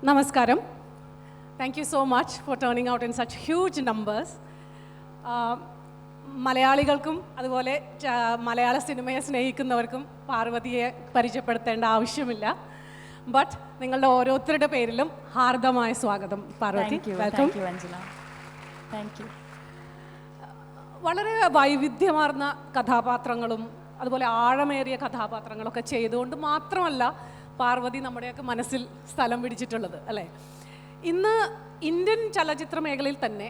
Namaskaram. Thank you so much for turning out in such huge numbers. മലയാളികൾക്കും അതുപോലെ മലയാള സിനിമയെ സ്നേഹിക്കുന്നവർക്കും പാർവതിയെ പരിചയപ്പെടുത്തേണ്ട ആവശ്യമില്ല. ബട്ട് നിങ്ങളുടെ ഓരോരുത്തരുടെ പേരിലും ഹാർദമായ സ്വാഗതം പാർവതി. വെൽക്കം. Thank you. വളരെ വൈവിധ്യമാർന്ന കഥാപാത്രങ്ങളും അതുപോലെ ആഴമേറിയ കഥാപാത്രങ്ങളൊക്കെ ചെയ്തുകൊണ്ട് മാത്രമല്ല പാർവതി നമ്മുടെയൊക്കെ മനസ്സിൽ സ്ഥലം പിടിച്ചിട്ടുള്ളത് അല്ലേ. ഇന്ന് ഇന്ത്യൻ ചലച്ചിത്ര മേഖലയിൽ തന്നെ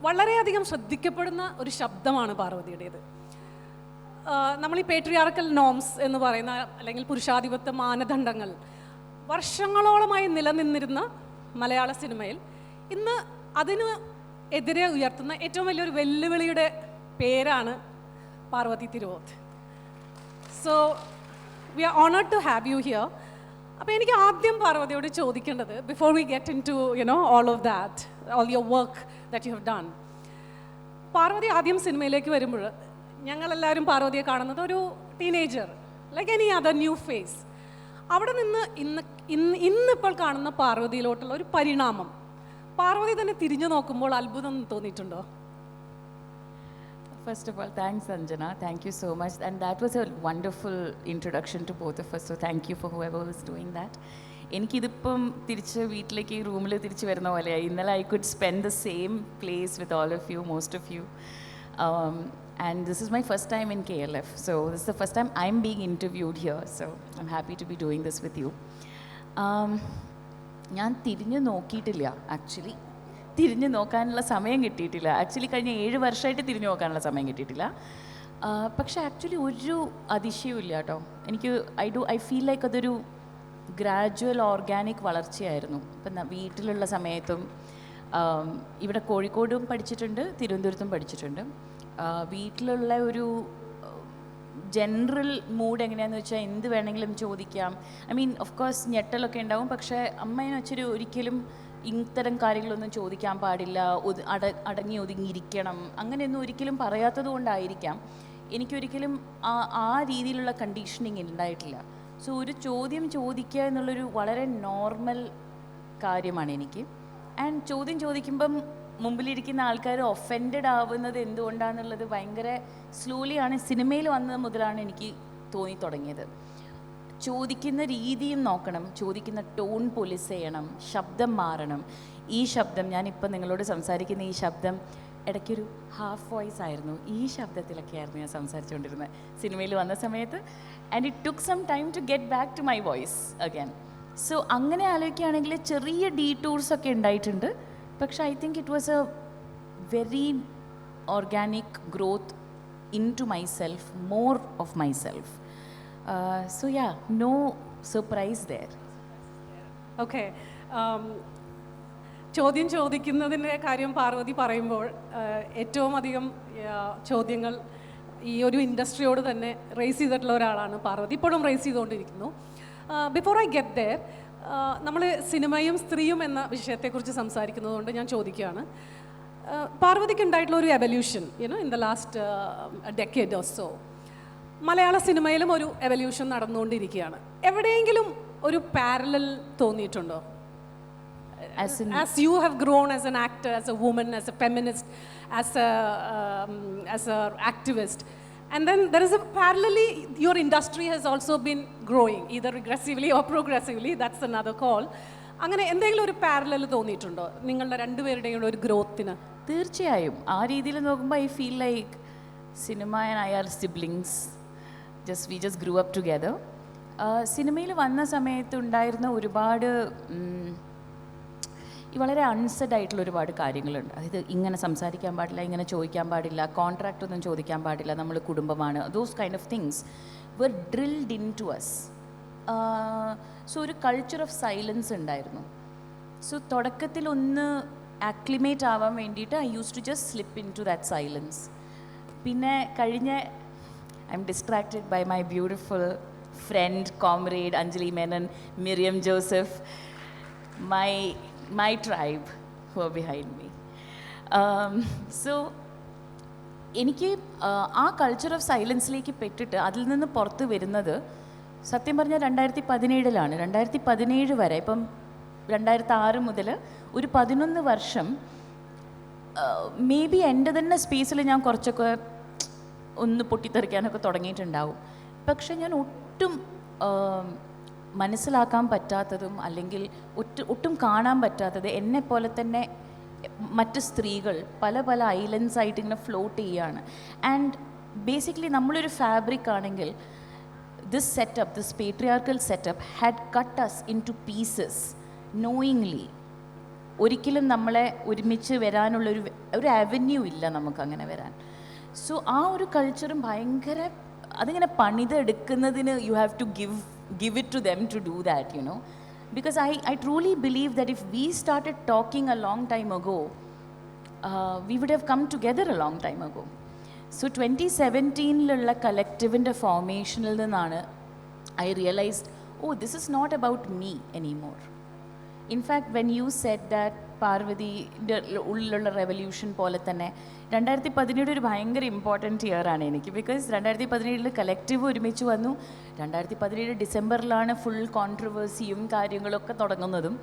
വളരെയധികം ശ്രദ്ധിക്കപ്പെടുന്ന ഒരു ശബ്ദമാണ് പാർവതിയുടേത്. നമ്മൾ ഈ പേട്രിയാർക്കൽ നോംസ് എന്ന് പറയുന്ന അല്ലെങ്കിൽ പുരുഷാധിപത്യ മാനദണ്ഡങ്ങൾ വർഷങ്ങളോളമായി നിലനിന്നിരുന്ന മലയാള സിനിമയിൽ ഇന്ന് അതിന് എതിരെ ഉയർത്തുന്ന ഏറ്റവും വലിയൊരു വെല്ലുവിളിയുടെ പേരാണ് Parvathy Thiruvothu. So we are honoured to have you here. അപ്പോൾ എനിക്ക് ആദ്യം പാർവതിയോട് ചോദിക്കേണ്ടത്, before we get into all of that, all your work that you have done, Parvathy ആദ്യം സിനിമയിലേക്ക് വരുമ്പോൾ ഞങ്ങളെല്ലാവരും പാർവതിയെ കാണുന്നത് ഒരു teenager, like any other new face. അവിടെ നിന്ന് ഇന്നിപ്പോൾ കാണുന്ന പാർവതിയിലോട്ടുള്ള ഒരു പരിണാമം, പാർവതി തന്നെ തിരിഞ്ഞു നോക്കുമ്പോൾ അത്ഭുതം തോന്നിയിട്ടുണ്ടോ? First of all, thanks Anjana, thank you so much, and that was a wonderful introduction to both of us, so thank you for whoever was doing that. എനിക്കിതിപ്പം തിരിച്ച് വീട്ടിലേക്ക് ഈ റൂമിൽ തിരിച്ച് വരുന്ന പോലെയായി. ഇന്നലെ I could spend the same place with all of you, most of you, and this is my first time in KLF, so this is the first time I'm being interviewed here, so I'm happy to be doing this with you. ഞാൻ തിരിഞ്ഞു നോക്കിയിട്ടില്ല, actually തിരിഞ്ഞു നോക്കാനുള്ള സമയം കിട്ടിയിട്ടില്ല. Actually കഴിഞ്ഞ 7 വർഷമായിട്ട് തിരിഞ്ഞു നോക്കാനുള്ള സമയം കിട്ടിയിട്ടില്ല. പക്ഷേ ആക്ച്വലി ഒരു അതിശയവും ഇല്ല കേട്ടോ. എനിക്ക് ഐ ഫീൽ ലൈക്ക് അതൊരു ഗ്രാജുവൽ ഓർഗാനിക് വളർച്ചയായിരുന്നു. ഇപ്പം വീട്ടിലുള്ള സമയത്തും ഇവിടെ കോഴിക്കോടും പഠിച്ചിട്ടുണ്ട്, തിരുവനന്തപുരത്തും പഠിച്ചിട്ടുണ്ട്. വീട്ടിലുള്ള ഒരു ജനറൽ മൂഡ് എങ്ങനെയാണെന്ന് വെച്ചാൽ എന്ത് വേണമെങ്കിലും ചോദിക്കാം. ഐ മീൻ ഓഫ് കോഴ്സ് ഞെട്ടലൊക്കെ ഉണ്ടാവും, പക്ഷേ അമ്മേനെ വെച്ചൊരു ഒരിക്കലും ഇത്തരം കാര്യങ്ങളൊന്നും ചോദിക്കാൻ പാടില്ല, അടങ്ങി ഒതുങ്ങിയിരിക്കണം, അങ്ങനെയൊന്നും ഒരിക്കലും പറയാത്തത് കൊണ്ടായിരിക്കാം എനിക്കൊരിക്കലും ആ രീതിയിലുള്ള കണ്ടീഷനിങ് ഉണ്ടായിട്ടില്ല. സോ ഒരു ചോദ്യം ചോദിക്കുക എന്നുള്ളൊരു വളരെ നോർമൽ കാര്യമാണ് എനിക്ക്. ആൻഡ് ചോദ്യം ചോദിക്കുമ്പം മുമ്പിലിരിക്കുന്ന ആൾക്കാർ ഒഫൻഡഡ് ആവുന്നത് എന്തുകൊണ്ടാണെന്നുള്ളത് ഭയങ്കര സ്ലോലിയാണ് സിനിമയിൽ വന്നത് മുതലാണ് എനിക്ക് തോന്നി തുടങ്ങിയത്. ചോദിക്കുന്ന രീതിയും നോക്കണം, ചോദിക്കുന്ന ടോൺ പോളിസ് ചെയ്യണം, ശബ്ദം മാറണം. ഈ ശബ്ദം, ഞാനിപ്പോൾ നിങ്ങളോട് സംസാരിക്കുന്ന ഈ ശബ്ദം ഇടയ്ക്കൊരു ഹാഫ് വോയിസ് ആയിരുന്നു, ഈ ശബ്ദത്തിലൊക്കെ ആയിരുന്നു ഞാൻ സംസാരിച്ചുകൊണ്ടിരുന്നത് സിനിമയിൽ വന്ന സമയത്ത്. And it took some time to get back to my voice again. So അങ്ങനെ ആലോചിക്കുകയാണെങ്കിൽ ചെറിയ ഡീടൂർസൊക്കെ ഉണ്ടായിട്ടുണ്ട്, പക്ഷേ I think it was a very organic growth into myself, more of myself. So yeah, no surprise there. Okay. ചോദ്യം ചോദിക്കുന്നതിൻ്റെ കാര്യം പാർവതി പറയുമ്പോൾ ഏറ്റവും അധികം ചോദ്യങ്ങൾ ഈ ഒരു ഇൻഡസ്ട്രിയോട് തന്നെ റേസ് ചെയ്തിട്ടുള്ള ഒരാളാണ് പാർവതി, ഇപ്പോഴും റേസ് ചെയ്തുകൊണ്ടിരിക്കുന്നു. ബിഫോർ ഐ ഗെറ്റ് ദെയർ, നമ്മൾ സിനിമയും സ്ത്രീയും എന്ന വിഷയത്തെക്കുറിച്ച് സംസാരിക്കുന്നതുകൊണ്ട് ഞാൻ ചോദിക്കുകയാണ്, പാർവതിക്ക് ഉണ്ടായിട്ടുള്ള ഒരു evolution in the last decade or so, മലയാള സിനിമയിലും ഒരു എവല്യൂഷൻ നടന്നുകൊണ്ടിരിക്കുകയാണ്. എവിടെയെങ്കിലും ഒരു പാരലൽ തോന്നിയിട്ടുണ്ടോ? As you have grown as an actor, as a woman, as a feminist, as a activist, and then there is a parallelly your industry has also been growing, either regressively or progressively, that's another call. അങ്ങനെ എന്തെങ്കിലും ഒരു parallel തോന്നിയിട്ടുണ്ടോ നിങ്ങളുടെ രണ്ടുപേരുടെയും ഒരു ഗ്രോത്തിന്? തീർച്ചയായും ആ രീതിയിൽ നോക്കുമ്പോൾ I feel like cinema and I are siblings. we just grew up together. സിനിമയിൽ വന്ന സമയത്ത് ഉണ്ടായിരുന്ന ഒരുപാട് വളരെ അൺസെഡ് ആയിട്ടുള്ള ഒരുപാട് കാര്യങ്ങളുണ്ട്. അതായത് ഇങ്ങനെ സംസാരിക്കാൻ പാടില്ല, ഇങ്ങനെ ചോദിക്കാൻ പാടില്ല, കോൺട്രാക്റ്റ് ഒന്നും ചോദിക്കാൻ പാടില്ല, നമ്മൾ കുടുംബമാണ്, those kind of things were drilled into us. So ഒരു കൾച്ചർ ഓഫ് സൈലൻസ് ഉണ്ടായിരുന്നു. സോ തുടക്കത്തിൽ ഒന്ന് ആക്ലിമേറ്റ് ആവാൻ വേണ്ടിയിട്ട് I use to just slip into that silence. പിന്നെ കഴിഞ്ഞ I'm distracted by my beautiful friend, comrade, Anjali Menon, Miriam Joseph, my tribe who are behind me. So, എനിക്ക് ആ culture of സൈലൻസിലേക്ക് പെട്ടിട്ട് അതിൽ നിന്ന് പുറത്ത് വരുന്നത് സത്യം പറഞ്ഞാൽ 2017 2017 വരെ, ഇപ്പം 2006 മുതൽ ഒരു 11 വർഷം മേ ബി എൻ്റെ തന്നെ സ്പേസിൽ ഞാൻ കുറച്ചൊക്കെ ഒന്ന് പൊട്ടിത്തെറിക്കാനൊക്കെ തുടങ്ങിയിട്ടുണ്ടാവും. പക്ഷെ ഞാൻ ഒട്ടും മനസ്സിലാക്കാൻ പറ്റാത്തതും അല്ലെങ്കിൽ ഒട്ടും കാണാൻ പറ്റാത്തത് എന്നെപ്പോലെ തന്നെ മറ്റ് സ്ത്രീകൾ പല പല ഐലൻഡ്സ് ആയിട്ട് ഇങ്ങനെ ഫ്ലോട്ട് ചെയ്യുകയാണ്. ആൻഡ് ബേസിക്കലി നമ്മളൊരു ഫാബ്രിക് ആണെങ്കിൽ this setup, this patriarchal setup had cut us into pieces knowingly. ഒരിക്കലും നമ്മളെ ഒരുമിച്ച് വരാനുള്ളൊരു അവന്യൂ ഇല്ല നമുക്കങ്ങനെ വരാൻ. സോ ആ ഒരു കൾച്ചറും ഭയങ്കര അതിങ്ങനെ പണിതെടുക്കുന്നതിന് you have to give it to them to do that, you know, because I truly believe that if we started talking a long time ago, we would have come together a long time ago. So 2017 collectiveinte formationil ninnaanu I realized, oh, this is not about me anymore. In fact, when you said that Parvathi ഉള്ളിലുള്ള revolution പോലെ തന്നെ 2017 ഒരു ഭയങ്കര important year ആണ് എനിക്ക്. Because 2017 collective ഒരുമിച്ച് വന്നു. 2017 ഡിസംബറിലാണ് full കോൺട്രവേഴ്സിയും കാര്യങ്ങളൊക്കെ തുടങ്ങുന്നതും.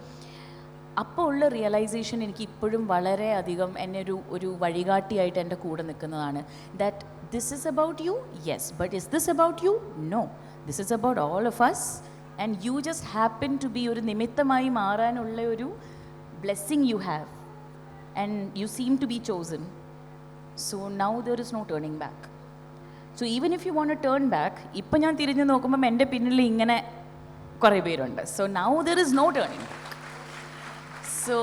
അപ്പോൾ ഉള്ള റിയലൈസേഷൻ എനിക്ക് ഇപ്പോഴും വളരെയധികം എന്നെ ഒരു വഴികാട്ടിയായിട്ട് എൻ്റെ കൂടെ നിൽക്കുന്നതാണ്. That this is about you, yes, but is this about you? No, this is about all of us and you just happen to be ഒരു നിമിത്തമായി മാറാനുള്ള ഒരു blessing you have, and you seem to be chosen. So now there is no turning back. So even if you want to turn back, ipo njan thirinju nokkumbom ende pinnil ingane kore perundu. So now there is no turning back. So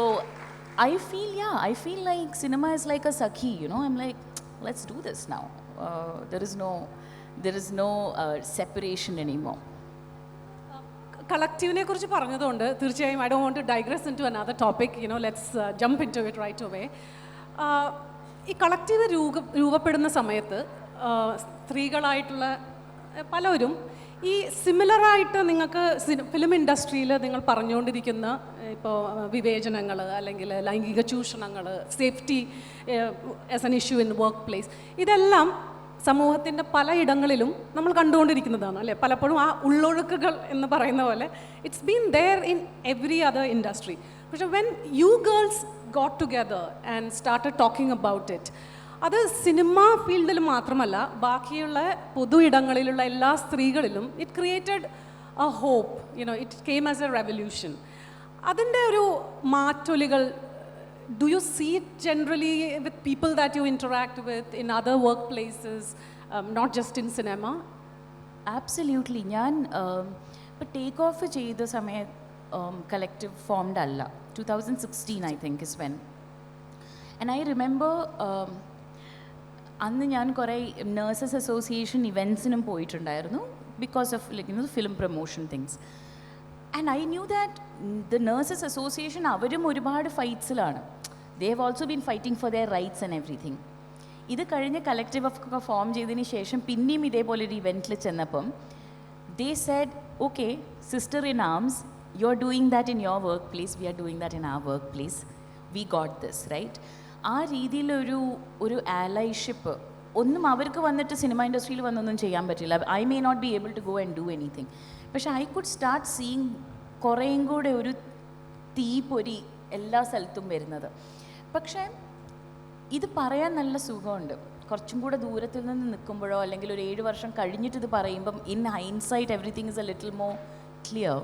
I feel like cinema is like a sakhi, you know. I'm like, let's do this now. There is no separation anymore. കളക്റ്റീവിനെ കുറിച്ച് പറഞ്ഞതുകൊണ്ട് തീർച്ചയായും I don't want to digress into another topic, you know, let's jump into it right away. ഈ collective രൂപപ്പെടുന്ന സമയത്ത് സ്ത്രീകളായിട്ടുള്ള പലരും ഈ സിമിലറായിട്ട് നിങ്ങൾക്ക് film ഇൻഡസ്ട്രിയിൽ നിങ്ങൾ പറഞ്ഞുകൊണ്ടിരിക്കുന്ന ഇപ്പോൾ വിവേചനങ്ങൾ അല്ലെങ്കിൽ ലൈംഗിക ചൂഷണങ്ങൾ, safety as an issue in workplace, ഇതെല്ലാം സമൂഹത്തിൻ്റെ പലയിടങ്ങളിലും നമ്മൾ കണ്ടുകൊണ്ടിരിക്കുന്നതാണ് അല്ലേ. പലപ്പോഴും ആ ഉള്ളൊഴുക്കുകൾ എന്ന് പറയുന്ന പോലെ it's been there in every other industry. പക്ഷെ when you girls got together and started talking about it, അത് സിനിമ ഫീൽഡിൽ മാത്രമല്ല ബാക്കിയുള്ള പൊതു ഇടങ്ങളിലുള്ള എല്ലാ സ്ത്രീകളിലും it created a hope, you know, it came as a revolution. അതിൻ്റെ ഒരു മാറ്റൊലികൾ do you see it generally with people that you interact with in other workplaces, not just in cinema? Absolutely. ഞാൻ ഇപ്പോൾ ടേക്ക് ഓഫ് ചെയ്ത സമയം collective formed അല്ല. 2016 I think is when. And I remember അന്ന് ഞാൻ കുറേ നഴ്സസ് അസോസിയേഷൻ ഇവൻറ്റ്സിനും പോയിട്ടുണ്ടായിരുന്നു because of like, you know, film promotion things. And I knew that the nurses association അവരും ഒരുപാട് ഫൈറ്റ്സിലാണ്. They have also been fighting for their rights and everything. ഇത് കഴിഞ്ഞ് കളക്റ്റീവ് ഒക്കെ ഫോം ചെയ്തതിന് ശേഷം പിന്നെയും ഇതേപോലെ ഒരു ഇവൻറ്റിൽ ചെന്നപ്പം they said, okay sister in arms, you are doing that in your workplace, we are doing that in our workplace, we got this, right? ആ രീതിയിലൊരു ആലൈഷിപ്പ് ഒന്നും അവർക്ക് വന്നിട്ട് സിനിമ ഇൻഡസ്ട്രിയിൽ വന്നൊന്നും ചെയ്യാൻ പറ്റില്ല. I may not be able to go and do anything. പക്ഷേ ഐ കുഡ് സ്റ്റാർട്ട് സീയിങ് കുറേയും കൂടെ ഒരു തീപ്പൊരി എല്ലാ സ്ഥലത്തും വരുന്നത്. പക്ഷേ ഇത് പറയാൻ നല്ല സുഖമുണ്ട്. കുറച്ചും കൂടെ ദൂരത്തിൽ നിന്ന് നിൽക്കുമ്പോഴോ അല്ലെങ്കിൽ ഒരു 7 വർഷം കഴിഞ്ഞിട്ട് ഇത് പറയുമ്പം in hindsight everything is a little more clear.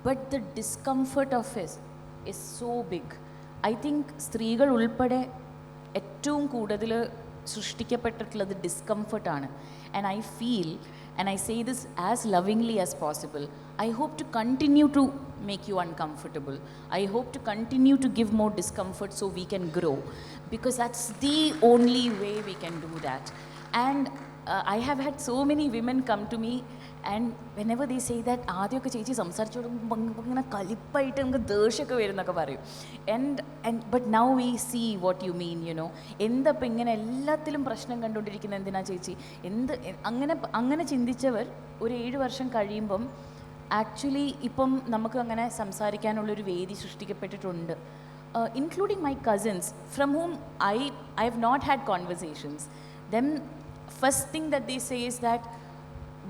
But the discomfort of is so big. I think സ്ത്രീകൾ ഉൾപ്പെടെ ഏറ്റവും കൂടുതൽ സൃഷ്ടിക്കപ്പെട്ടിട്ടുള്ളത് ഡിസ്കംഫർട്ടാണ്. And I feel, and I say this as lovingly as possible, I hope to continue to make you uncomfortable. I hope to continue to give more discomfort so we can grow, because that's the only way we can do that. And I have had so many women come to me, and whenever they say that, ആദ്യമൊക്കെ ചേച്ചി സംസാരിച്ചോടുമ്പോൾ ഇങ്ങനെ കലിപ്പായിട്ട് നമുക്ക് ദേഷ്യമൊക്കെ വരുന്നൊക്കെ പറയും. But now we see what you mean, you know. എന്തപ്പം ഇങ്ങനെ എല്ലാത്തിലും പ്രശ്നം കണ്ടുകൊണ്ടിരിക്കുന്നത് എന്തിനാ ചേച്ചി? അങ്ങനെ ചിന്തിച്ചവർ ഒരു 7 വർഷം കഴിയുമ്പം ആക്ച്വലി ഇപ്പം നമുക്ക് അങ്ങനെ സംസാരിക്കാനുള്ളൊരു വേദി സൃഷ്ടിക്കപ്പെട്ടിട്ടുണ്ട്. Including my cousins from whom I have not had conversations. Them first thing that they say is that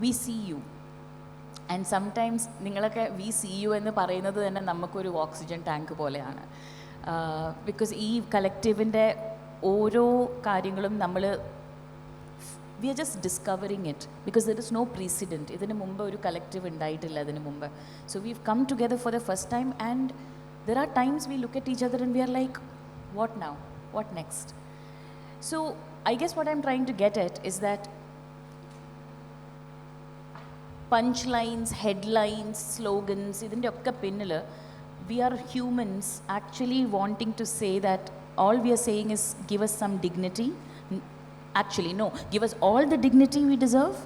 we see you and sometimes നിങ്ങളൊക്കെ വി സി യു എന്ന് പറയുന്നത് തന്നെ നമുക്കൊരു ഓക്സിജൻ ടാങ്ക് പോലെയാണ്. ബിക്കോസ് ഈ കളക്റ്റീവിൻ്റെ ഓരോ കാര്യങ്ങളും നമ്മൾ we are just discovering it because there is no precedent. ഇതിന് മുമ്പ് ഒരു കളക്റ്റീവ് ഉണ്ടായിട്ടില്ല അതിന് മുമ്പ്. So we come together for the first time and there are times we look at each other and we are like what now, what next. So I guess what I'm trying to get at is that punchlines, headlines, slogans, ഇതിൻ്റെ ഒക്കെ പിന്നിൽ we are humans actually wanting to say that all we are saying is give us some dignity. Actually, no, give us all the dignity we deserve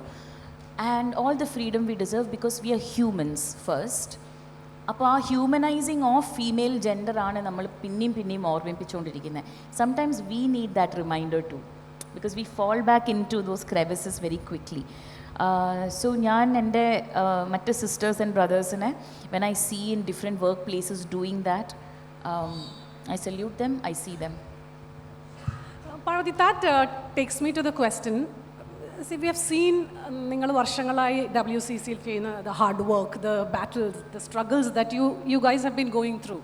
and all the freedom we deserve because we are humans first. അപ്പോൾ ആ ഹ്യൂമനൈസിങ് of female gender ആണ് നമ്മൾ പിന്നെയും ഓർമ്മിപ്പിച്ചുകൊണ്ടിരിക്കുന്നത്. Sometimes we need that reminder to because we fall back into those crevices very quickly. So ഞാൻ എൻ്റെ മറ്റ് sisters and ബ്രദേഴ്സിനെ when I see in different workplaces doing that, I salute them, I see them. Parvathy, that takes me to the question. See, we have seen നിങ്ങൾ വർഷങ്ങളായി WCCയിൽ ചെയ്യുന്ന the hard work, the battles, the struggles that you guys have been going through.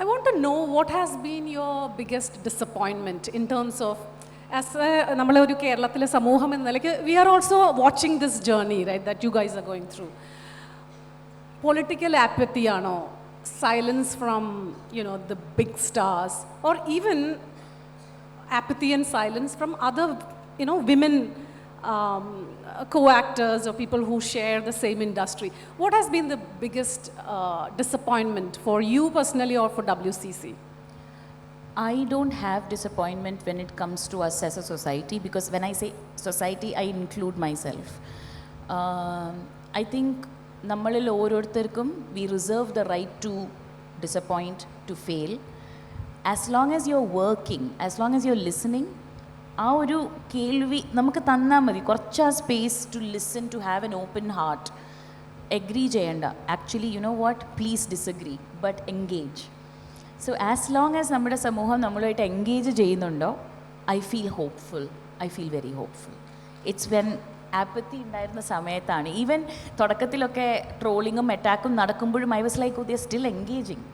I want to know what has been your biggest disappointment in terms of നമ്മളെ ഒരു കേരളത്തിലെ സമൂഹം എന്ന നിലയ്ക്ക് we are also watching this journey right that you guys are going through. Political apathy ആണോ, silence from the big stars, or even apathy and silence from other women co-actors or people who share the same industry? What has been the biggest disappointment for you personally or for WCC? I don't have disappointment when it comes to us as a society, because when I say society, I include myself. I think nammalil orortharkum we reserve the right to disappoint, to fail. As long as you're working, as long as you're listening, ആ ഒരു കേൾവി നമുക്ക് തന്നാൽ മതി. കുറച്ച് ആ space to listen, to have an open heart. Agree ചെയ്യേണ്ട. Actually you know what, please disagree but engage. So as long as നമ്മുടെ സമൂഹം നമ്മളുമായിട്ട് എൻഗേജ് ചെയ്യുന്നുണ്ടോ, I feel hopeful, I feel very hopeful. It's when apathy ഉണ്ടായിരുന്ന സമയത്താണ്, even തുടക്കത്തിലൊക്കെ ട്രോളിങ്ങും അറ്റാക്കും നടക്കുമ്പോഴും I was like they are still engaging.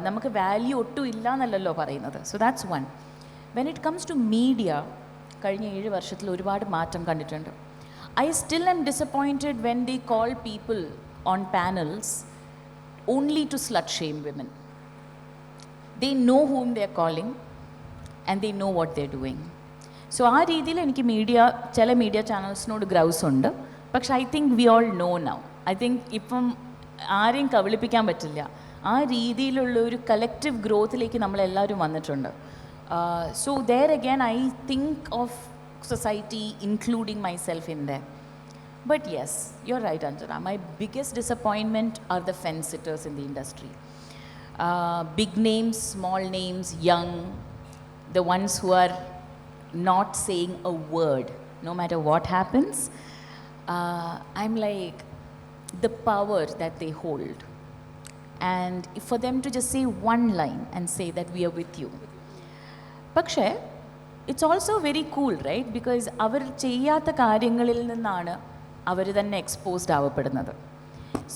നമുക്ക് വാല്യൂ ഒട്ടും ഇല്ല എന്നല്ലല്ലോ പറയുന്നത്. So that's one. When it comes to media, കഴിഞ്ഞ 7 വർഷത്തിൽ ഒരുപാട് മാറ്റം കണ്ടിട്ടുണ്ട്. I still am disappointed when they call people on panels only to slut shame women. They know whom they are calling and they know what they are doing. So ആ രീതിയിൽ എനിക്ക് ചില media ചാനൽസിനോട് ഗ്രൗസ് ഉണ്ട്. പക്ഷെ I think we all know now. I think ഇപ്പം ആരെയും കബളിപ്പിക്കാൻ പറ്റില്ല. ആ രീതിയിലുള്ള ഒരു കളക്റ്റീവ് ഗ്രോത്തിലേക്ക് നമ്മളെല്ലാവരും വന്നിട്ടുണ്ട്. So there again I think of society including myself in there. But yes, you're right, Anjana. My biggest disappointment are the fence sitters in the industry. Big names, small names, young, the ones who are not saying a word no matter what happens. I'm like, the power that they hold, and for them to just say one line and say that we are with you. പക്ഷേ it's also very cool, right? Because അവർ ചെയ്യാത്ത കാര്യങ്ങളിൽ നിന്നാണ് അവർ തന്നെ exposed ആവപ്പെടുന്നത്.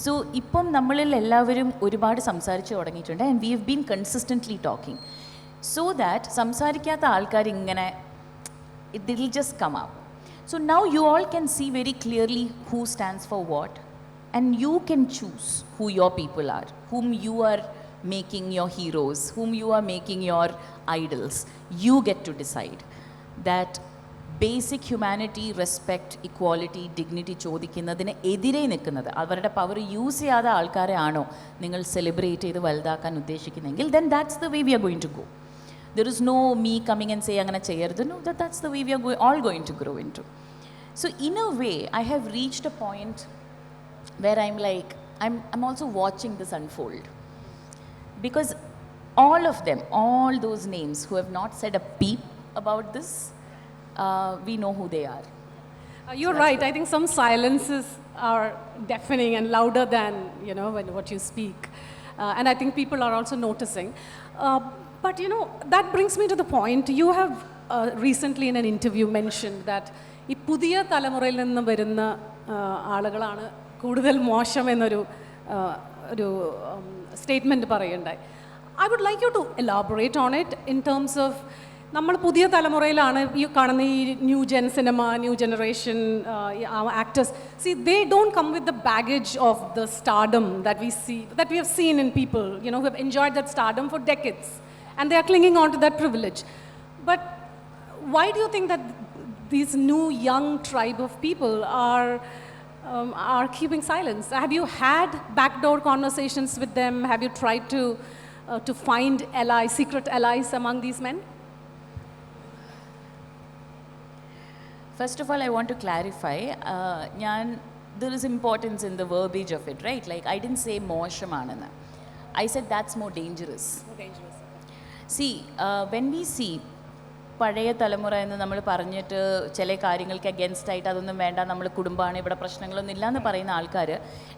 So ഇപ്പം നമ്മളിൽ എല്ലാവരും ഒരുപാട് സംസാരിച്ച് തുടങ്ങിയിട്ടുണ്ട്. And we have been consistently talking so that സംസാരിക്കാത്ത ആൾക്കാർ ഇങ്ങനെ it will just come up. So now you all can see very clearly who stands for what, and you can choose who your people are, whom you are making your heroes, whom you are making your idols. You get to decide that basic humanity, respect, equality, dignity ചോദിക്കുന്നതിന് എതിരെ നിൽക്കുന്നത്, അവരുടെ power use ചെയ്യാതെ ആൾക്കാരെ ആണോ നിങ്ങൾ celebrate ചെയ്ത് വലുതാക്കാൻ ഉദ്ദേശിക്കുന്നെങ്കിൽ, then that's the way we are going to go. There is no me coming and say അങ്ങനെ ചെയ്യരുത്. No, that's the way we are all going to grow into. So in a way I have reached a point where I'm like, I'm also watching this unfold. Because all of them, all those names who have not said a peep about this, we know who they are. You're right. I think some silences are deafening and louder than, when what you speak. And I think people are also noticing. But, that brings me to the point. You have recently in an interview mentioned that ഈ പുതിയ തലമുറയിൽ നിന്ന് വരുന്ന ആളുകളാണ് കൂടുതൽ മോശം എന്നൊരു ഒരു statement പറയുണ്ടായി. I would like you to elaborate on it in terms of നമ്മൾ പുതിയ തലമുറയിലാണ് ഈ കാണുന്ന ഈ new gen cinema, new generation actors. See, they don't come with the baggage of the stardom that we have seen in people, who have enjoyed that stardom for decades, and they are clinging on to that privilege. But why do you think that these new young tribe of people are keeping silence? Have you had backdoor conversations with them? Have you tried to find allies, secret allies among these men? First of all, I want to clarify, there is importance in the verbiage of it, right? Like, I didn't say മോശമാണെന്ന്. I said that's more dangerous. More dangerous. See, when we see പഴയ തലമുറ എന്ന് നമ്മൾ പറഞ്ഞിട്ട് ചില കാര്യങ്ങൾക്ക് against ആയിട്ട് അതൊന്നും വേണ്ട, നമ്മൾ കുടുംബമാണ്, ഇവിടെ പ്രശ്നങ്ങളൊന്നും ഇല്ല എന്ന് പറയുന്ന ആൾക്കാർ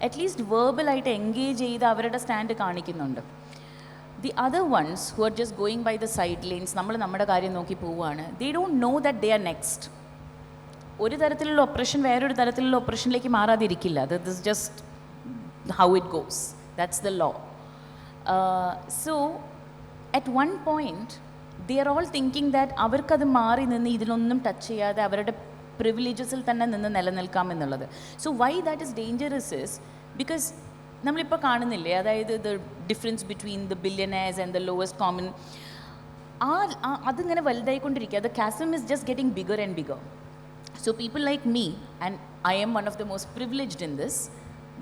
അറ്റ്ലീസ്റ്റ് വേർബലായിട്ട് എൻഗേജ് ചെയ്ത് അവരുടെ സ്റ്റാൻഡ് കാണിക്കുന്നുണ്ട്. The other ones who are just going by the sidelines, നമ്മൾ നമ്മുടെ കാര്യം നോക്കി പോവുകയാണ്, they don't know that they are next. ഒരു തരത്തിലുള്ള ഒപ്രഷൻ വേറൊരു തരത്തിലുള്ള ഒപ്രഷനിലേക്ക് മാറാതിരിക്കില്ല. This is just how it goes. That's the law. So at one point they are all thinking that അവർക്കത് മാറി നിന്ന് ഇതിലൊന്നും ടച്ച് ചെയ്യാതെ അവരുടെ പ്രിവിലേജസിൽ തന്നെ നിന്ന് നിലനിൽക്കാം എന്നുള്ളത്. So why that is dangerous is because നമ്മളിപ്പോൾ കാണുന്നില്ലേ, അതായത് the difference between the billionaires and the lowest common, അതിങ്ങനെ വലുതായിക്കൊണ്ടിരിക്കുക. The chasm is just getting bigger and bigger. So people like me, and I am one of the most privileged in this,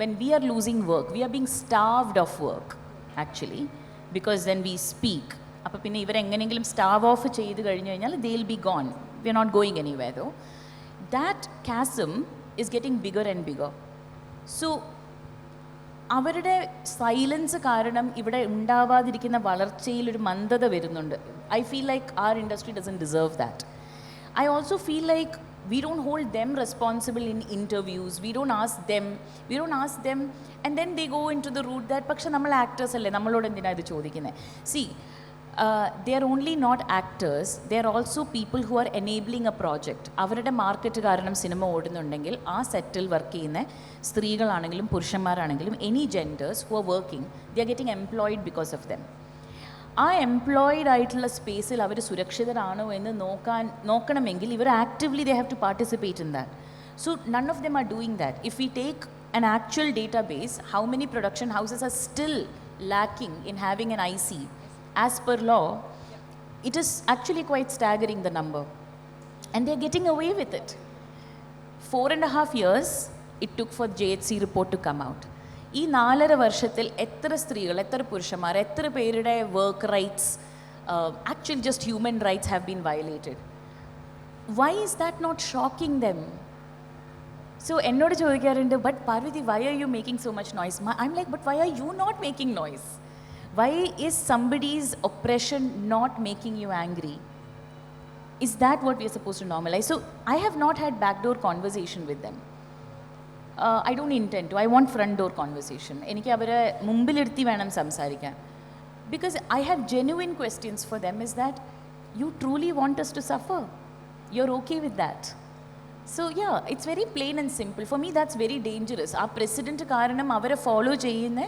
when we are losing work, we are being starved of work actually, because then we speak. അപ്പോൾ പിന്നെ ഇവരെങ്ങനെയെങ്കിലും starve of ചെയ്ത് കഴിഞ്ഞു കഴിഞ്ഞാൽ they will be gone. We are not going anywhere though. That chasm is getting bigger and bigger. So അവരുടെ silence കാരണം ഇവിടെ ഉണ്ടാവാതിരിക്കുന്ന വളർച്ചയിൽ ഒരു മന്ദത വരുന്നുണ്ട്. I feel like our industry doesn't deserve that. I also feel like we don't hold them responsible in interviews. We don't ask them, and then they go into the route that പക്ഷെ നമ്മൾ actors അല്ലേ, നമ്മളോട് എന്തിനാ ഇത് ചോദിക്കുന്നത്? See, they are only not actors, they are also people who are enabling a project. അവരുടെ market കാരണം cinema ഓടുന്നുണ്ടെങ്കിൽ ആ സെറ്റിൽ വർക്ക് ചെയ്യുന്ന സ്ത്രീകളാണെങ്കിലും പുരുഷന്മാരാണെങ്കിലും any genders who are working, they are getting employed because of them. ആ എംപ്ലോയിഡ് ആയിട്ടുള്ള സ്പേസിൽ അവർ സുരക്ഷിതരാണോ എന്ന് നോക്കണമെങ്കിൽ ഇവർ actively they have to participate in that. So none of them are doing that. If we take an actual database, how many production houses are still lacking in having an IC as per law, it is actually quite staggering, the number, and they are getting away with it. 4.5 years it took for JHC report to come out. ഈ 4.5 വർഷത്തിൽ എത്ര സ്ത്രീകൾ, എത്ര പുരുഷന്മാർ, എത്ര പേരുടെ work rights, actually just human rights have been violated? Why is that not shocking them? So എന്നോട് ചോദിക്കാറുണ്ട്, but Parvathi, why are you making so much noise? I am like, but why are you not making noise? Why is somebody's oppression not making you angry? Is that what we are supposed to normalize? So I have not had backdoor conversation with them. I don't intend to. I want front door conversation. എനിക്ക് അവരെ മുമ്പിലിരുത്തി വേണം സംസാരിക്കാൻ. Because I have genuine questions for them, is that you truly want us to suffer? You're okay with that? So yeah, it's very plain and simple. For me, that's very dangerous. ആ president കാരണം അവരെ follow ചെയ്യുന്ന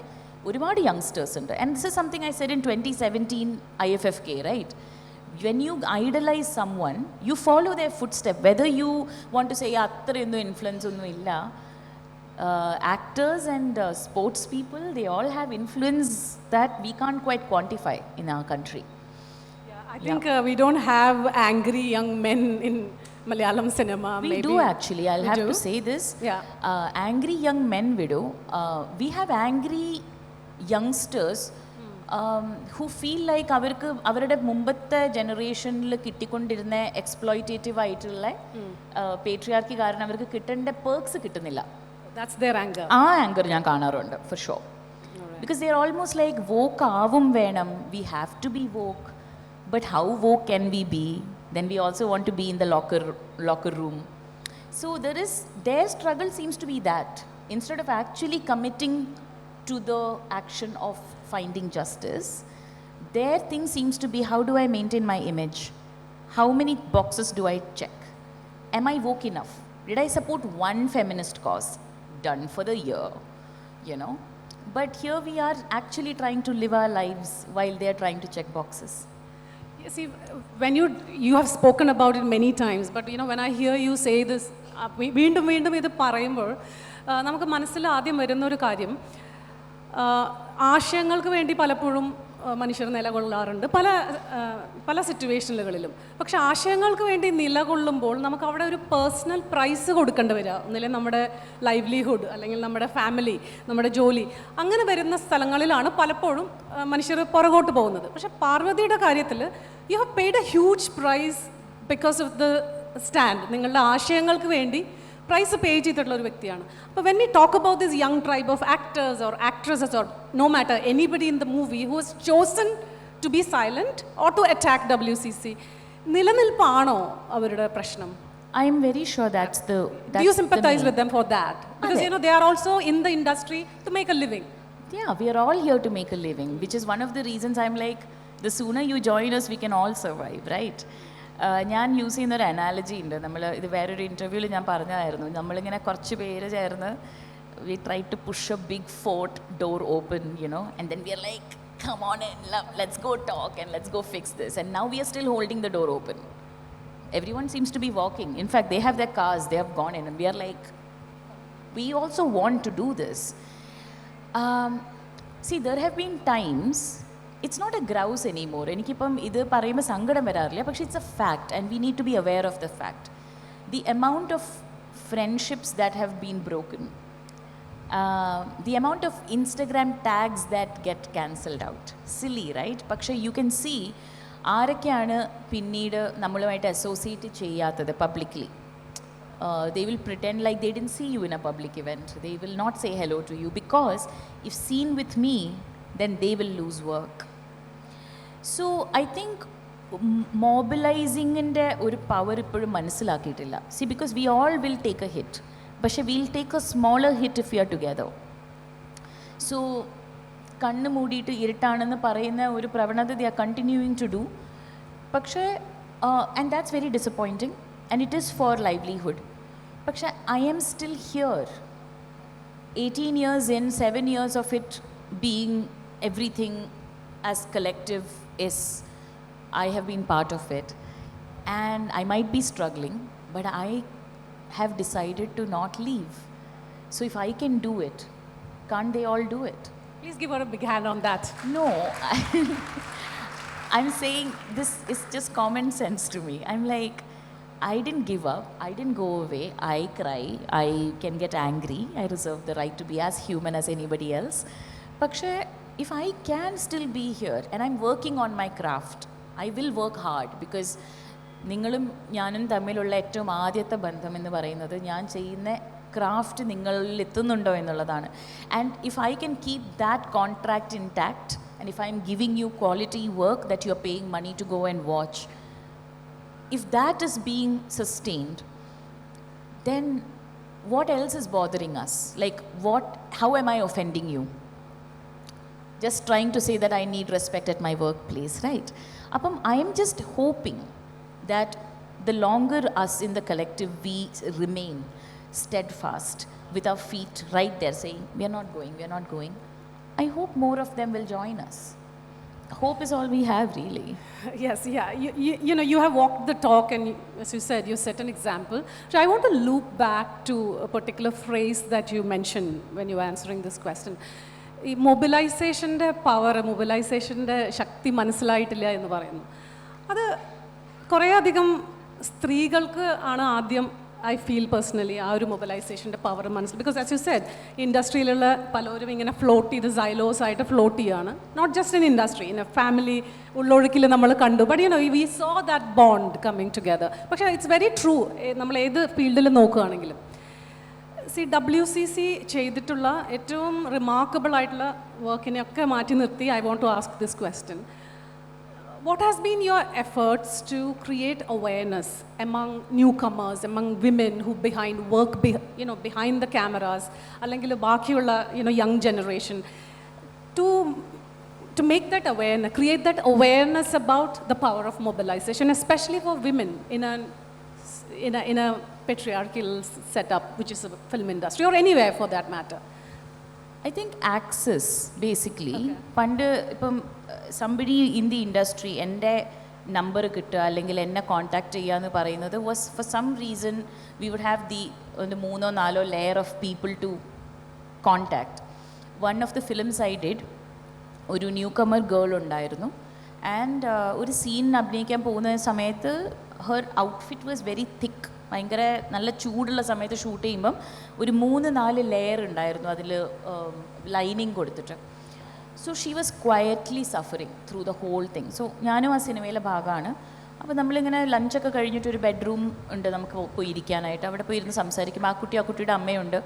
ഒരുപാട് youngsters ഉണ്ട്. And this is something I said in 2017 IFFK, right? When you idolize someone, you follow their footstep. Whether you want to say അത്രയൊന്നും influence ഒന്നും ഇല്ല, actors and sports people, they all have influence that we can't quite quantify in our country. Yeah, I think we don't have angry young men in Malayalam cinema. We maybe. Do actually. I'll have to say this. Yeah. Angry young men, widow. We have angry youngsters who feel like അവർക്ക് അവരുടെ മുമ്പത്തെ ജനറേഷനിൽ കിട്ടിക്കൊണ്ടിരുന്ന exploitative ആയിട്ടുള്ള patriarchy കാരണം അവർക്ക് കിട്ടേണ്ട perks കിട്ടുന്നില്ല. That's their anger. ആ ആങ്കർ ഞാൻ കാണാറുണ്ട് for sure. Because they are almost like woke ആവും വേണം. We have to be woke. But how woke can we be? Then we also want to be in the locker room. So their struggle seems to be that instead of actually committing to the action of finding justice, their thing seems to be, how do I maintain my image? How many boxes do I check? Am I woke enough? Did I support one feminist cause? Done for the year, you know. But here we are actually trying to live our lives while they are trying to check boxes. You see, when you have spoken about it many times, but you know, when I hear you say this, വീണ്ടും വീണ്ടും ഇത് പറയുമ്പോൾ നമുക്ക് മനസ്സിൽ ആദ്യം വരുന്ന ഒരു കാര്യം, ആശയങ്ങൾക്ക് വേണ്ടി പലപ്പോഴും മനുഷ്യർ നിലകൊള്ളാറുണ്ട് പല സിറ്റുവേഷനുകളിലും. പക്ഷെ ആശയങ്ങൾക്ക് വേണ്ടി നിലകൊള്ളുമ്പോൾ നമുക്ക് അവിടെ ഒരു പേഴ്സണൽ പ്രൈസ് കൊടുക്കേണ്ടി വരിക. ഒന്നില്ലെങ്കിൽ നമ്മുടെ ലൈവ്ലിഹുഡ്, അല്ലെങ്കിൽ നമ്മുടെ ഫാമിലി, നമ്മുടെ ജോലി, അങ്ങനെ വരുന്ന സ്ഥലങ്ങളിലാണ് പലപ്പോഴും മനുഷ്യർ പുറകോട്ട് പോകുന്നത്. പക്ഷെ പാർവതിയുടെ കാര്യത്തിൽ you have paid a huge price because of the stand. നിങ്ങളുടെ ആശയങ്ങൾക്ക് വേണ്ടി പ്രൈസ് പേ ചെയ്തിട്ടുള്ള ഒരു വ്യക്തിയാണ്. അപ്പോൾ when we talk about this young tribe of actors or actresses or no matter anybody in the movie who has chosen to be silent or to attack WCC, നിലനിൽപ്പാണോ അവരുടെ പ്രശ്നം? I am very sure that's Do you sympathize with them for that? Because you know they are also in the industry to make a living. Yeah, we are all here to make a living, which is one of the reasons I'm like, the sooner you join us, we can all survive, right? ഞാൻ use ചെയ്യുന്നൊരു analogy ഉണ്ട്. നമ്മൾ ഇത് വേറൊരു ഇൻ്റർവ്യൂവിൽ ഞാൻ പറഞ്ഞതായിരുന്നു. നമ്മളിങ്ങനെ കുറച്ച് പേര് ചേർന്ന് we try to push a big fort door open, you know, and then we are like come on and let's go talk and let's go fix this, and now we are still holding the door open. Everyone seems to be walking. In fact, they have their cars, they have gone in, and we are like, we also want to do this. See, there have been times, it's not a grouse anymore. എനിക്കിപ്പം ഇത് പറയുമ്പോൾ സങ്കടം വരാറില്ല, പക്ഷേ it's a fact and we need to be aware of the fact. The amount of friendships that have been broken, the amount of Instagram tags that get cancelled out. Silly, right? പക്ഷേ you can see ആരൊക്കെയാണ് പിന്നീട് നമ്മളുമായിട്ട് associate ചെയ്യാത്തത് publicly. They will pretend like they didn't see you in a public event. They will not say hello to you because if seen with me, then they will lose work. So I think mobilizingൻ്റെ ഒരു power ഇപ്പോഴും മനസ്സിലാക്കിയിട്ടില്ല. See, because we all will take a hit, പക്ഷേ we'll take a smaller hit if we are together. So കണ്ണ് മൂടിയിട്ട് ഇരുട്ടാണെന്ന് പറയുന്ന ഒരു പ്രവണത they are continuing to do. പക്ഷേ and that's very disappointing and it is for livelihood. പക്ഷേ I am still here. 18 years in, 7 years of it being everything as collective is, I have been part of it, and I might be struggling, but I have decided to not leave. So if I can do it, can't they all do it? Please give her a big hand on that. No, I'm saying this is just common sense to me. I'm like, I didn't give up, I didn't go away, I cry, I can get angry, I reserve the right to be as human as anybody else. പക്ഷേ if I can still be here and I'm working on my craft, I will work hard because നിങ്ങളും ഞാനും തമ്മിലുള്ള ഏറ്റവും ആദ്യത്തെ ബന്ധം എന്ന് പറയുന്നത് ഞാൻ ചെയ്യുന്ന ക്രാഫ്റ്റ് നിങ്ങളിൽ എത്തുന്നുണ്ടോ എന്നുള്ളതാണ്. And if I can keep that contract intact and if I am giving you quality work that you are paying money to go and watch, if that is being sustained, then what else is bothering us? Like how am I offending you? Just trying to say that I need respect at my workplace, right? Appam I am just hoping that the longer us in the collective we remain steadfast with our feet right there saying we are not going, I hope more of them will join us. Hope is all we have, really. Yes, yeah. You know, you have walked the talk and as you said, you set an example. So I want to loop back to a particular phrase that you mentioned when you were answering this question. ഈ മൊബിലൈസേഷൻ്റെ power, മൊബിലൈസേഷൻ്റെ ശക്തി മനസ്സിലായിട്ടില്ല എന്ന് പറയുന്നു. അത് കുറേയധികം സ്ത്രീകൾക്ക് ആണ് ആദ്യം, I feel personally, ആ ഒരു മൊബിലൈസേഷൻ്റെ പവർ മനസ്സിൽ. ബിക്കോസ് ആസ് യു സെഡ്, ഇൻഡസ്ട്രിയിലുള്ള പലരും ഇങ്ങനെ ഫ്ലോട്ട് ചെയ്ത് സൈലോസ് ആയിട്ട് ഫ്ലോട്ട് ചെയ്യുകയാണ്. Not just in industry, in a family ഉള്ളൊഴുക്കിൽ നമ്മൾ കണ്ടു. But you know we saw that bond coming together. പക്ഷേ ഇറ്റ്സ് വെരി ട്രൂ, നമ്മൾ ഏത് ഫീൽഡിൽ നോക്കുകയാണെങ്കിലും. WCC ചെയ്തിട്ടുള്ള ഏറ്റവും റിമാർക്കബിൾ ആയിട്ടുള്ള വർക്കിനെയൊക്കെ മാറ്റി നിർത്തി I want to ask this question. What has been your efforts to create awareness among newcomers, among women who work behind the cameras, അല്ലെങ്കിൽ ബാക്കിയുള്ള young generation, to make that awareness, create that awareness about the power of mobilization, especially for women in a in a patriarchal setup, which is a film industry, or anywhere for that matter? I think access, basically. പണ്ട് ഇപ്പം somebody in the industry എൻ്റെ number കിട്ടുക അല്ലെങ്കിൽ എന്നെ contact ചെയ്യുക എന്ന് പറയുന്നത് was for some reason we would have the ഒരു 3-4 layer of people to contact. One of the films I did, ഒരു ന്യൂ കമർ ഗേൾ ഉണ്ടായിരുന്നു, ആൻഡ് ഒരു സീൻ അഭിനയിക്കാൻ പോകുന്ന സമയത്ത് ഹെർ ഔട്ട്ഫിറ്റ് വാസ് വെരി തിക്ക്, ഭയങ്കര നല്ല ചൂടുള്ള സമയത്ത് ഷൂട്ട് ചെയ്യുമ്പം ഒരു 3-4 ലെയർ ഉണ്ടായിരുന്നു അതിൽ ലൈനിങ് കൊടുത്തിട്ട്. So she was quietly suffering through the whole thing. So ഞാനും ആ സിനിമയിലെ ഭാഗമാണ്. അപ്പോൾ നമ്മളിങ്ങനെ ലഞ്ചൊക്കെ കഴിഞ്ഞിട്ട് ഒരു ബെഡ്റൂം ഉണ്ട് നമുക്ക് പോയി ഇരിക്കാനായിട്ട്. അവിടെ പോയി ഇരുന്ന് സംസാരിക്കുമ്പോൾ ആ കുട്ടിയുടെ അമ്മയുണ്ട്.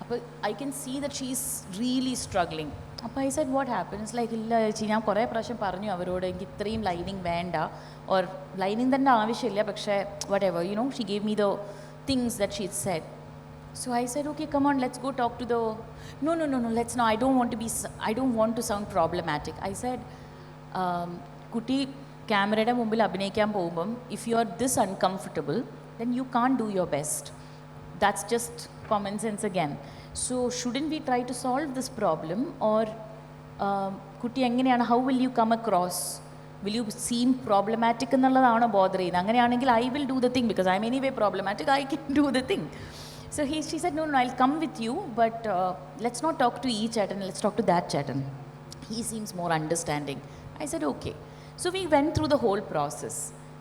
അപ്പോൾ I can see that she is really struggling. അപ്പോൾ I said what happens, like ഇല്ല ചേച്ചി, ഞാൻ കുറേ പ്രാവശ്യം പറഞ്ഞു അവരോട് എനിക്ക് ഇത്രയും ലൈനിങ് വേണ്ട, ഓർ ലൈനിങ് തന്നെ ആവശ്യമില്ല, പക്ഷേ whatever you know she gave me the things that she said. So I said, okay, come on, let's go talk to the... No, let's not. I don't want to sound problematic. I said, കുട്ടി ക്യാമറയുടെ മുമ്പിൽ അഭിനയിക്കാൻ പോകുമ്പം if you are this uncomfortable, then you can't do your best. That's just common sense again. So shouldn't we try to solve this problem? Or കുട്ടി എങ്ങനെയാണ്, how will you come across? Will you seem problematic എന്നുള്ളതാണോ bother ചെയ്യുന്നത്? അങ്ങനെയാണെങ്കിൽ I will do the thing because I'm anyway problematic. I can do the thing. So she said, no, I'll come with you, but let's not talk to each chat and let's talk to that chat. And he seems more understanding. I said, okay. So we went through the whole process.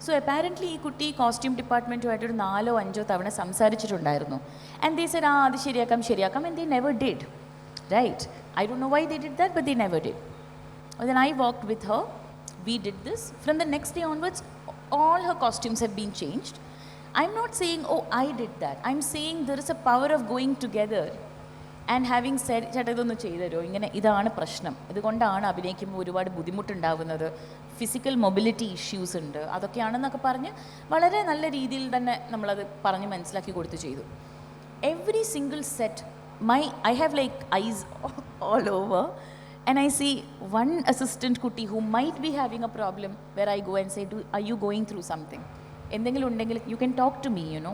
So apparently ഈ കുട്ടി costume ഡിപ്പാർട്ട്മെൻറ്റുമായിട്ട് ഒരു 4-5 തവണ സംസാരിച്ചിട്ടുണ്ടായിരുന്നു. And they said, അത് ശരിയാക്കാം, and they never did. Right? I don't know why they did that, but they never did. And then I walked with her. We did this. From the next day onwards, all her costumes have been changed. I'm not saying, oh, I did that. I'm saying there is a power of going together and having said, ചേട്ടാ ഇതൊന്ന് ചെയ്തരോ, ഇങ്ങനെ ഇതാണ് പ്രശ്നം, ഇതുകൊണ്ടാണ് അഭിനയിക്കുമ്പോൾ ഒരുപാട് ബുദ്ധിമുട്ടുണ്ടാകുന്നത്, physical mobility issues ഉണ്ട്, അതൊക്കെയാണെന്നൊക്കെ പറഞ്ഞ് വളരെ നല്ല രീതിയിൽ തന്നെ നമ്മളത് പറഞ്ഞ് മനസ്സിലാക്കി കൊടുത്ത് ചെയ്തു. Every single set, I have like eyes all over, and I see one assistant kutti who might be having a problem, where I go and say, are you going through something? എന്തെങ്കിലും ഉണ്ടെങ്കിൽ you can talk to me, you know.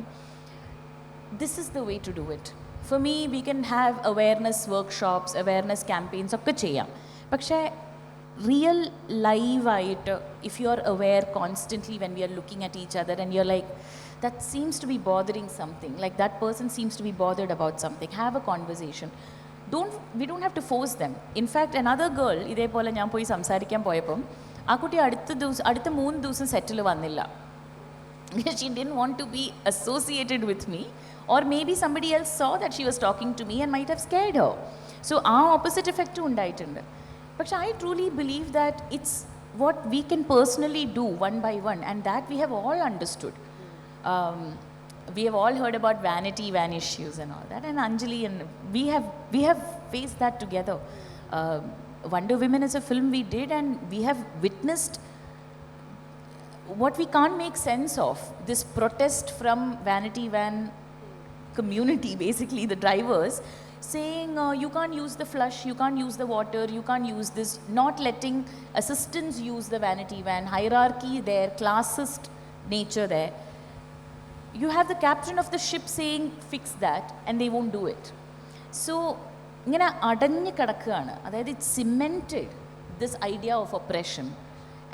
This is the way to do it. For me, we can have awareness workshops, awareness campaigns ഒക്കെ ചെയ്യാം. പക്ഷേ real ലൈവായിട്ട് if you are aware constantly when we are looking at each other and you're like, that seems to be bothering something, like that person seems to be bothered about something, have a conversation. We don't have to force them. In fact, another girl, ഇതേപോലെ ഞാൻ പോയി സംസാരിക്കാൻ പോയപ്പം ആ കുട്ടി അടുത്ത 3 ദിവസം സെറ്റിൽ വന്നില്ല. She didn't want to be associated with me, or maybe somebody else saw that she was talking to me and might have scared her. So our opposite effect undaittunde. But I truly believe that it's what we can personally do one by one, and that we have all understood. We have all heard about vanity van issues and all that, and Anjali and we have faced that together. Wonder Women is a film we did, and we have witnessed what we can't make sense of, this protest from vanity van community, basically the drivers, saying you can't use the flush, you can't use the water, you can't use this, not letting assistants use the vanity van, hierarchy there, classist nature there. You have the captain of the ship saying fix that, and they won't do it. So ഇങ്ങനെ അടഞ്ഞു കിടക്കുകയാണ്. അതായത് it cemented this idea of oppression.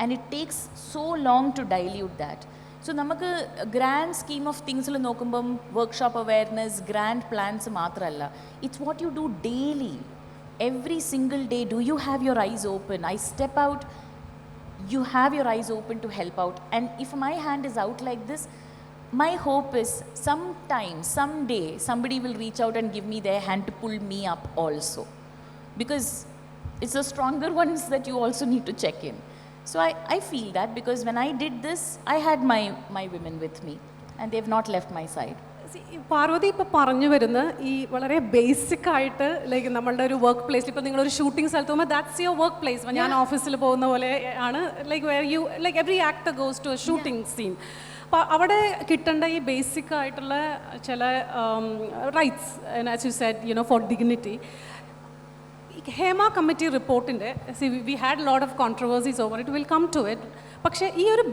And it takes so long to dilute that. So നമുക്ക് grand scheme of തിങ്സിൽ നോക്കുമ്പം workshop awareness, grand plans മാത്രമല്ല, it's what you do daily. Every single day do you have your eyes open? I step out, you have your eyes open to help out. And if my hand is out like this, my hope is sometime, someday, somebody will reach out and give me their hand to pull me up also. Because it's the stronger ones that you also need to check in. So I feel that because when I did this, I had my women with me, and they've not left my side. Parvathi ഇപ്പോൾ പറഞ്ഞു വരുന്ന ഈ വളരെ basic ആയിട്ട് like നമ്മളുടെ ഒരു work പ്ലേസിൽ ഇപ്പോൾ നിങ്ങളൊരു ഷൂട്ടിംഗ് സ്ഥലത്ത് പോകുമ്പോൾ ദാറ്റ്സ് യുവർ വർക്ക് പ്ലേസ്. ഞാൻ ഓഫീസിൽ പോകുന്ന പോലെ ആണ്, like where you like every actor goes to a shooting scene. അപ്പോൾ അവിടെ കിട്ടേണ്ട ഈ ബേസിക് ആയിട്ടുള്ള ചില rights, as you said, you know, for dignity. Hema committee റിപ്പോർട്ടിൻ്റെ we had lot of controversies over it, will come to it. പക്ഷേ ഈ ഒരു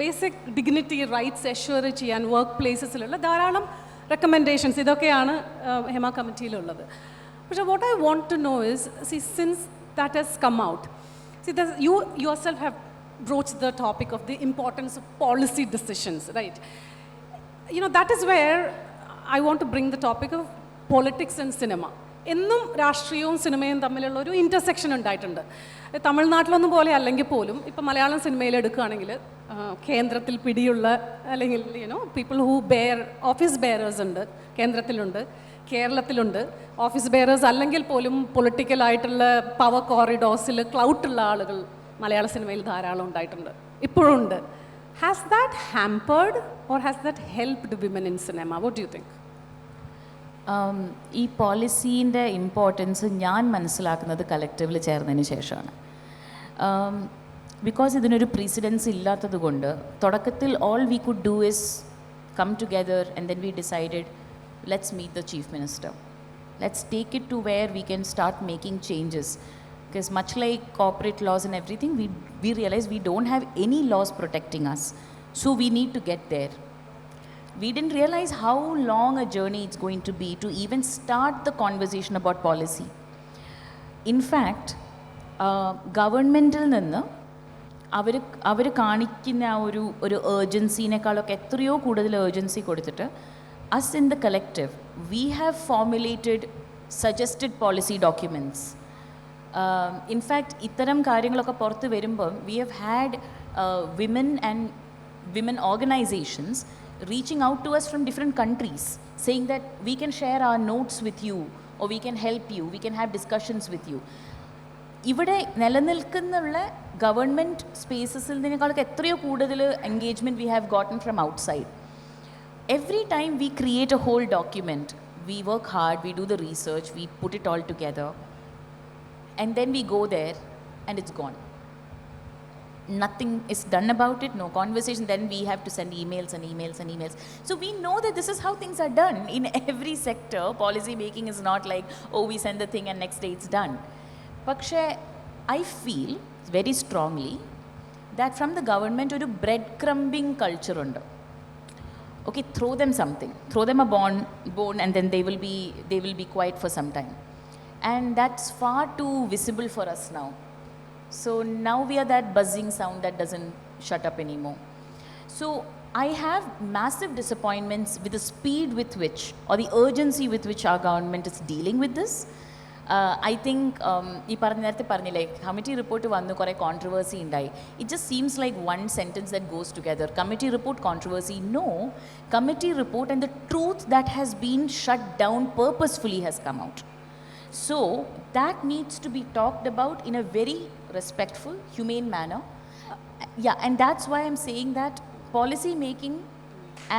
ബേസിക് ഡിഗ്നിറ്റി റൈറ്റ്സ് എഷ്യൂർ ചെയ്യാൻ വർക്ക് പ്ലേസസിലുള്ള ധാരാളം റെക്കമെൻഡേഷൻസ് ഇതൊക്കെയാണ് ഹെമ കമ്മിറ്റിയിലുള്ളത്. പക്ഷേ what I want to know is, see since that has come out, see you yourself have broached the topic of the importance of policy decisions, right? You know, that is where I want to bring the topic of politics and cinema. എന്നും രാഷ്ട്രീയവും സിനിമയും തമ്മിലുള്ള ഒരു intersection ഉണ്ടായിട്ടുണ്ട്. തമിഴ്നാട്ടിലൊന്നും പോലെ അല്ലെങ്കിൽ പോലും ഇപ്പം മലയാളം സിനിമയിൽ എടുക്കുകയാണെങ്കിൽ കേന്ദ്രത്തിൽ പിടിയുള്ള അല്ലെങ്കിൽ പീപ്പിൾ ഹൂ ഓഫീസ് ബെയറേഴ്സ് ഉണ്ട്, കേന്ദ്രത്തിലുണ്ട്, കേരളത്തിലുണ്ട്. ഓഫീസ് ബെയറേഴ്സ് അല്ലെങ്കിൽ പോലും പൊളിറ്റിക്കലായിട്ടുള്ള പവർ കോറിഡോഴ്സിൽ ക്ലൗട്ടുള്ള ആളുകൾ മലയാള സിനിമയിൽ ധാരാളം ഉണ്ടായിട്ടുണ്ട്, ഇപ്പോഴും ഉണ്ട്. Has that hampered or has that helped women in cinema? What do you think? ഈ പോളിസീൻ്റെ ഇമ്പോർട്ടൻസ് ഞാൻ മനസ്സിലാക്കുന്നത് കളക്റ്റീവിൽ ചേർന്നതിന് ശേഷമാണ്. ബിക്കോസ് ഇതിനൊരു പ്രീസിഡൻസ് ഇല്ലാത്തത് കൊണ്ട് തുടക്കത്തിൽ all we could do is come together and then we decided let's meet the chief minister, let's take it to where we can start making changes. Because much like corporate laws and everything, we realize we don't have any laws protecting us. So we need to get there. We didn't realize how long a journey it's going to be to even start the conversation about policy. In fact, ഗവൺമെൻറ്റിൽ നിന്ന് അവർ കാണിക്കുന്ന ഒരു ഏർജൻസിനേക്കാളൊക്കെ എത്രയോ കൂടുതൽ urgency കൊടുത്തിട്ട് us in the collective, we have formulated suggested policy documents. In fact ഇത്തരം കാര്യങ്ങളൊക്കെ പുറത്ത് വരുമ്പം we have had women organisations reaching out to us from different countries saying that we can share our notes with you or we can help you, we can have discussions with you. ഇവിടെ നിലനിൽക്കുന്നുള്ള government സ്പേസസിൽ നിന്നേക്കാളൊക്കെ എത്രയോ കൂടുതൽ engagement we have gotten from outside. Every time we create a whole document, we work hard, we do the research, we put it all together. And then we go there and it's gone. Nothing is done about it, no conversation. Then we have to send emails and emails and emails. So we know that this is how things are done in every sector. Policy making is not like, oh, we send the thing and next day it's done. Pakshe, I feel very strongly that from the government oru breadcrumbing culture undu. Okay, throw them something, throw them a bone and then they will be quiet for some time. And that's far too visible for us now. So now we are that buzzing sound that doesn't shut up anymore. So I have massive disappointments with the speed with which, or the urgency with which our government is dealing with this. I think ഈ നേരത്തെ പറഞ്ഞില്ലേ committee report വന്ന് കുറേ controversy ഉണ്ടായി. It just seems like one sentence that goes together. Committee report controversy, no. Committee report and the truth that has been shut down purposefully has come out. So that needs to be talked about in a very respectful, humane manner. And that's why I'm saying that policy making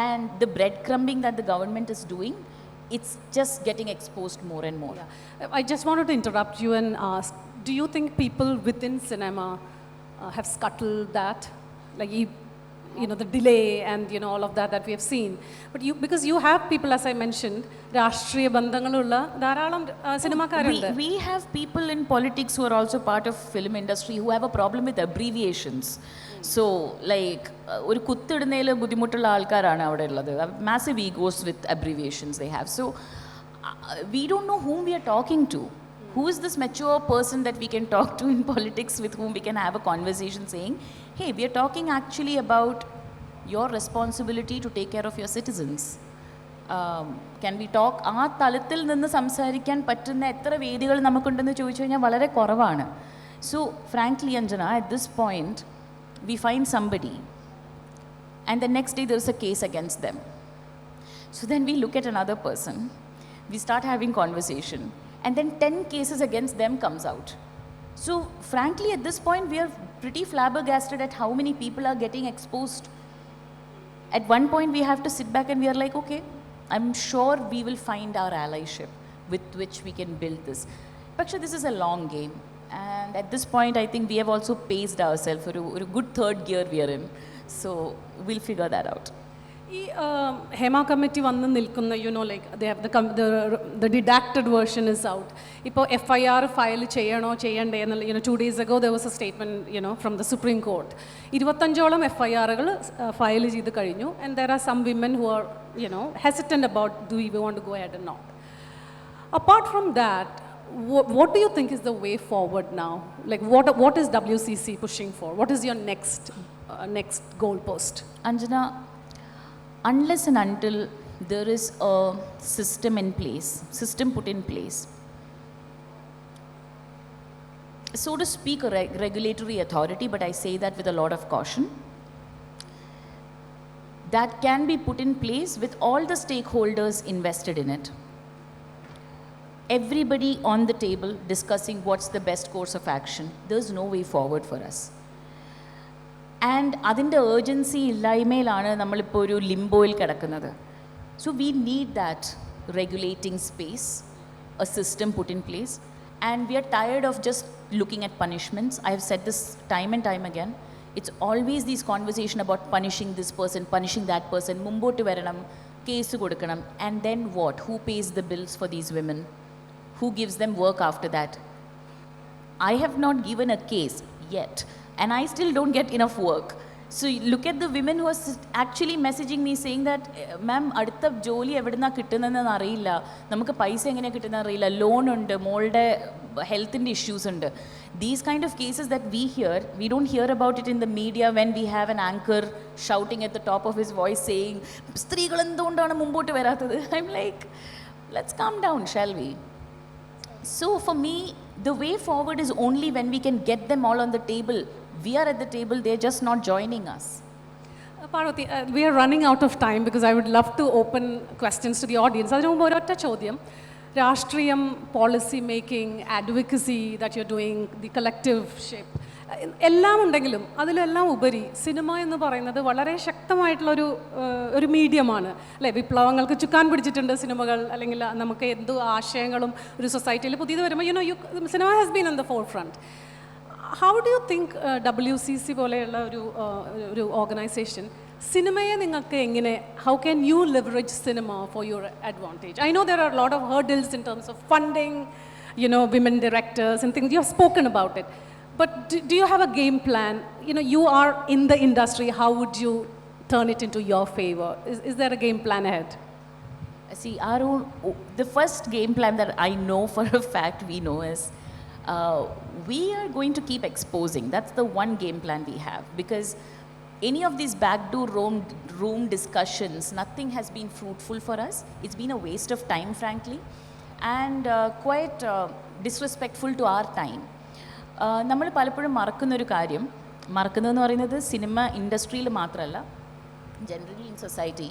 and the breadcrumbing that the government is doing, it's just getting exposed more and more. I just wanted to interrupt you and ask, do you think people within cinema have scuttled that? Like the delay and all of that we have seen, but because you have people, as I mentioned, രാഷ്ട്രീയ ബന്ധങ്ങളുള്ള ധാരാളം സിനിമാക്കാരുണ്ട്. We have people in politics who are also part of film industry who have a problem with abbreviations. So like ഒരു കുത്തിടുന്നതിൽ ബുദ്ധിമുട്ടുള്ള ആൾക്കാരാണ് അവിടെ ഉള്ളത്. Massive egos with abbreviations they have. So we don't know whom we are talking to. Who is this mature person that we can talk to in politics with whom we can have a conversation saying, hey, we are talking actually about your responsibility to take care of your citizens. Can we talk? ആ തലത്തിൽ നിന്ന് സംസാരിക്കാൻ പറ്റുന്ന എത്ര വേദികൾ നമുക്കുണ്ടെന്ന് ചോദിച്ചു കഴിഞ്ഞാൽ വളരെ കുറവാണ്. So frankly, Anjana, at this point, we find somebody and the next day there is a case against them. So then we look at another person, we start having conversation, and then 10 cases against them comes out. So frankly, at this point, we are pretty flabbergasted at how many people are getting exposed. At one point, we have to sit back and we are like, okay, I'm sure we will find our allyship with which we can build this. But this is a long game. And at this point, I think we have also paced ourselves for a good third gear we are in. So we'll figure that out. ഈ Hema committee വന്ന് നിൽക്കുന്ന the redacted version is out. ഇപ്പോൾ FIR file ചെയ്യണോ ചെയ്യണ്ടേ എന്നുള്ള 2 days ago there was a statement from the Supreme Court. 25ഓളം FIRകൾ file ചെയ്ത് കഴിഞ്ഞു, and there are some women who are hesitant about do we want to go ahead or not. Apart from that, what do you think is the way forward now? Like what is WCC pushing for? What is your next goalpost? Anjana, unless and until there is a system put in place, so to speak, a regulatory authority, but I say that with a lot of caution, that can be put in place with all the stakeholders invested in it. Everybody on the table discussing what's the best course of action. There's no way forward for us. And അതിൻ്റെ urgency ഇല്ലായ്മയിലാണ് നമ്മളിപ്പോൾ ഒരു ലിംബോയിൽ കിടക്കുന്നത്. So we need that regulating space, a system put in place, and we are tired of just looking at punishments. I have said this time and time again. It's always this conversation about punishing this person, punishing that person, മുമ്പോട്ട് വരണം, case കൊടുക്കണം, and then what? Who pays the bills for these women? Who gives them work after that? I have not given a case yet, and I still don't get enough work. So look at the women who are actually messaging me saying that, ma'am, അടുത്ത ജോലി എവിടുന്നാ കിട്ടുന്നതെന്ന് അറിയില്ല, നമുക്ക് പൈസ എങ്ങനെയാണ് കിട്ടുന്നത് അറിയില്ല, ലോൺ ഉണ്ട്, മോളുടെ ഹെൽത്തിൻ്റെ ഇഷ്യൂസ് ഉണ്ട്. These kind of cases that we don't hear about it in the media when we have an anchor shouting at the top of his voice saying, സ്ത്രീകൾ എന്തുകൊണ്ടാണ് മുമ്പോട്ട് വരാത്തത്? I'm like, let's calm down, shall we? So for me, the way forward is only when we can get them all on the table. We are at the table, they're just not joining us. Parvathy, we are running out of time because I would love to open questions to the audience. അതിനു മുമ്പ് ഒരൊറ്റ ചോദ്യം. രാഷ്ട്രീയം, policy making, advocacy that you're doing, the collective shape, എല്ലാം ഉണ്ടെങ്കിലും അതിലെല്ലാം ഉപരി cinema എന്ന് പറയുന്നത് വളരെ ശക്തമായിട്ടുള്ളൊരു മീഡിയമാണ് അല്ലേ? വിപ്ലവങ്ങൾക്ക് ചുക്കാൻ പിടിച്ചിട്ടുണ്ട് സിനിമകൾ, അല്ലെങ്കിൽ നമുക്ക് എന്ത് ആശയങ്ങളും ഒരു സൊസൈറ്റിയിൽ പുതിയത് വരുമ്പോൾ cinema has been in the forefront. How do you think WCC പോലെയുള്ള ഒരു ഓർഗനൈസേഷൻ സിനിമയെ നിങ്ങൾക്ക് എങ്ങനെ, how can you leverage cinema for your advantage? I know there are lot of hurdles in terms of funding, women directors and things. You have spoken about it. But do you have a game plan? You are in the industry. How would you turn it into your favor? Is there a game plan ahead? See, the first game plan that I know for a fact we know is we are going to keep exposing. That's the one game plan we have, because any of these backdoor room discussions, nothing has been fruitful for us. It's been a waste of time, frankly, and quite disrespectful to our time. നമ്മൾ പലപ്പോഴും മറക്കുന്നൊരു കാര്യം, മറക്കുന്നതെന്ന് പറയുന്നത് cinema ഇൻഡസ്ട്രിയിൽ മാത്രമല്ല, generally in society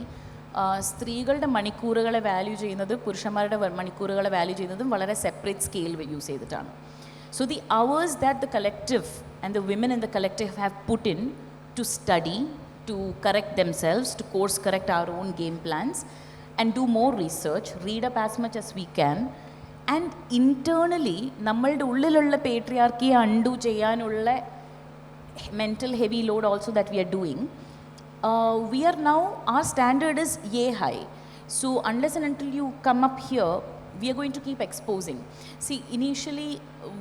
സ്ത്രീകളുടെ മണിക്കൂറുകളെ value ചെയ്യുന്നത് പുരുഷന്മാരുടെ മണിക്കൂറുകളെ value ചെയ്യുന്നതും വളരെ സെപ്പറേറ്റ് സ്കെയിൽ യൂസ് ചെയ്തിട്ടാണ്. So the hours that the collective and the women in the collective have put in to study, to correct themselves, to course correct our own game plans and do more research, read up as much as we can. And internally നമ്മളുടെ ഉള്ളിലുള്ള പേട്രിയാർക്കിയെ undo ചെയ്യാനുള്ള mental heavy load also that we are doing. We are now, our standard is yay high. So unless and until you come up here, we are going to keep exposing. See, initially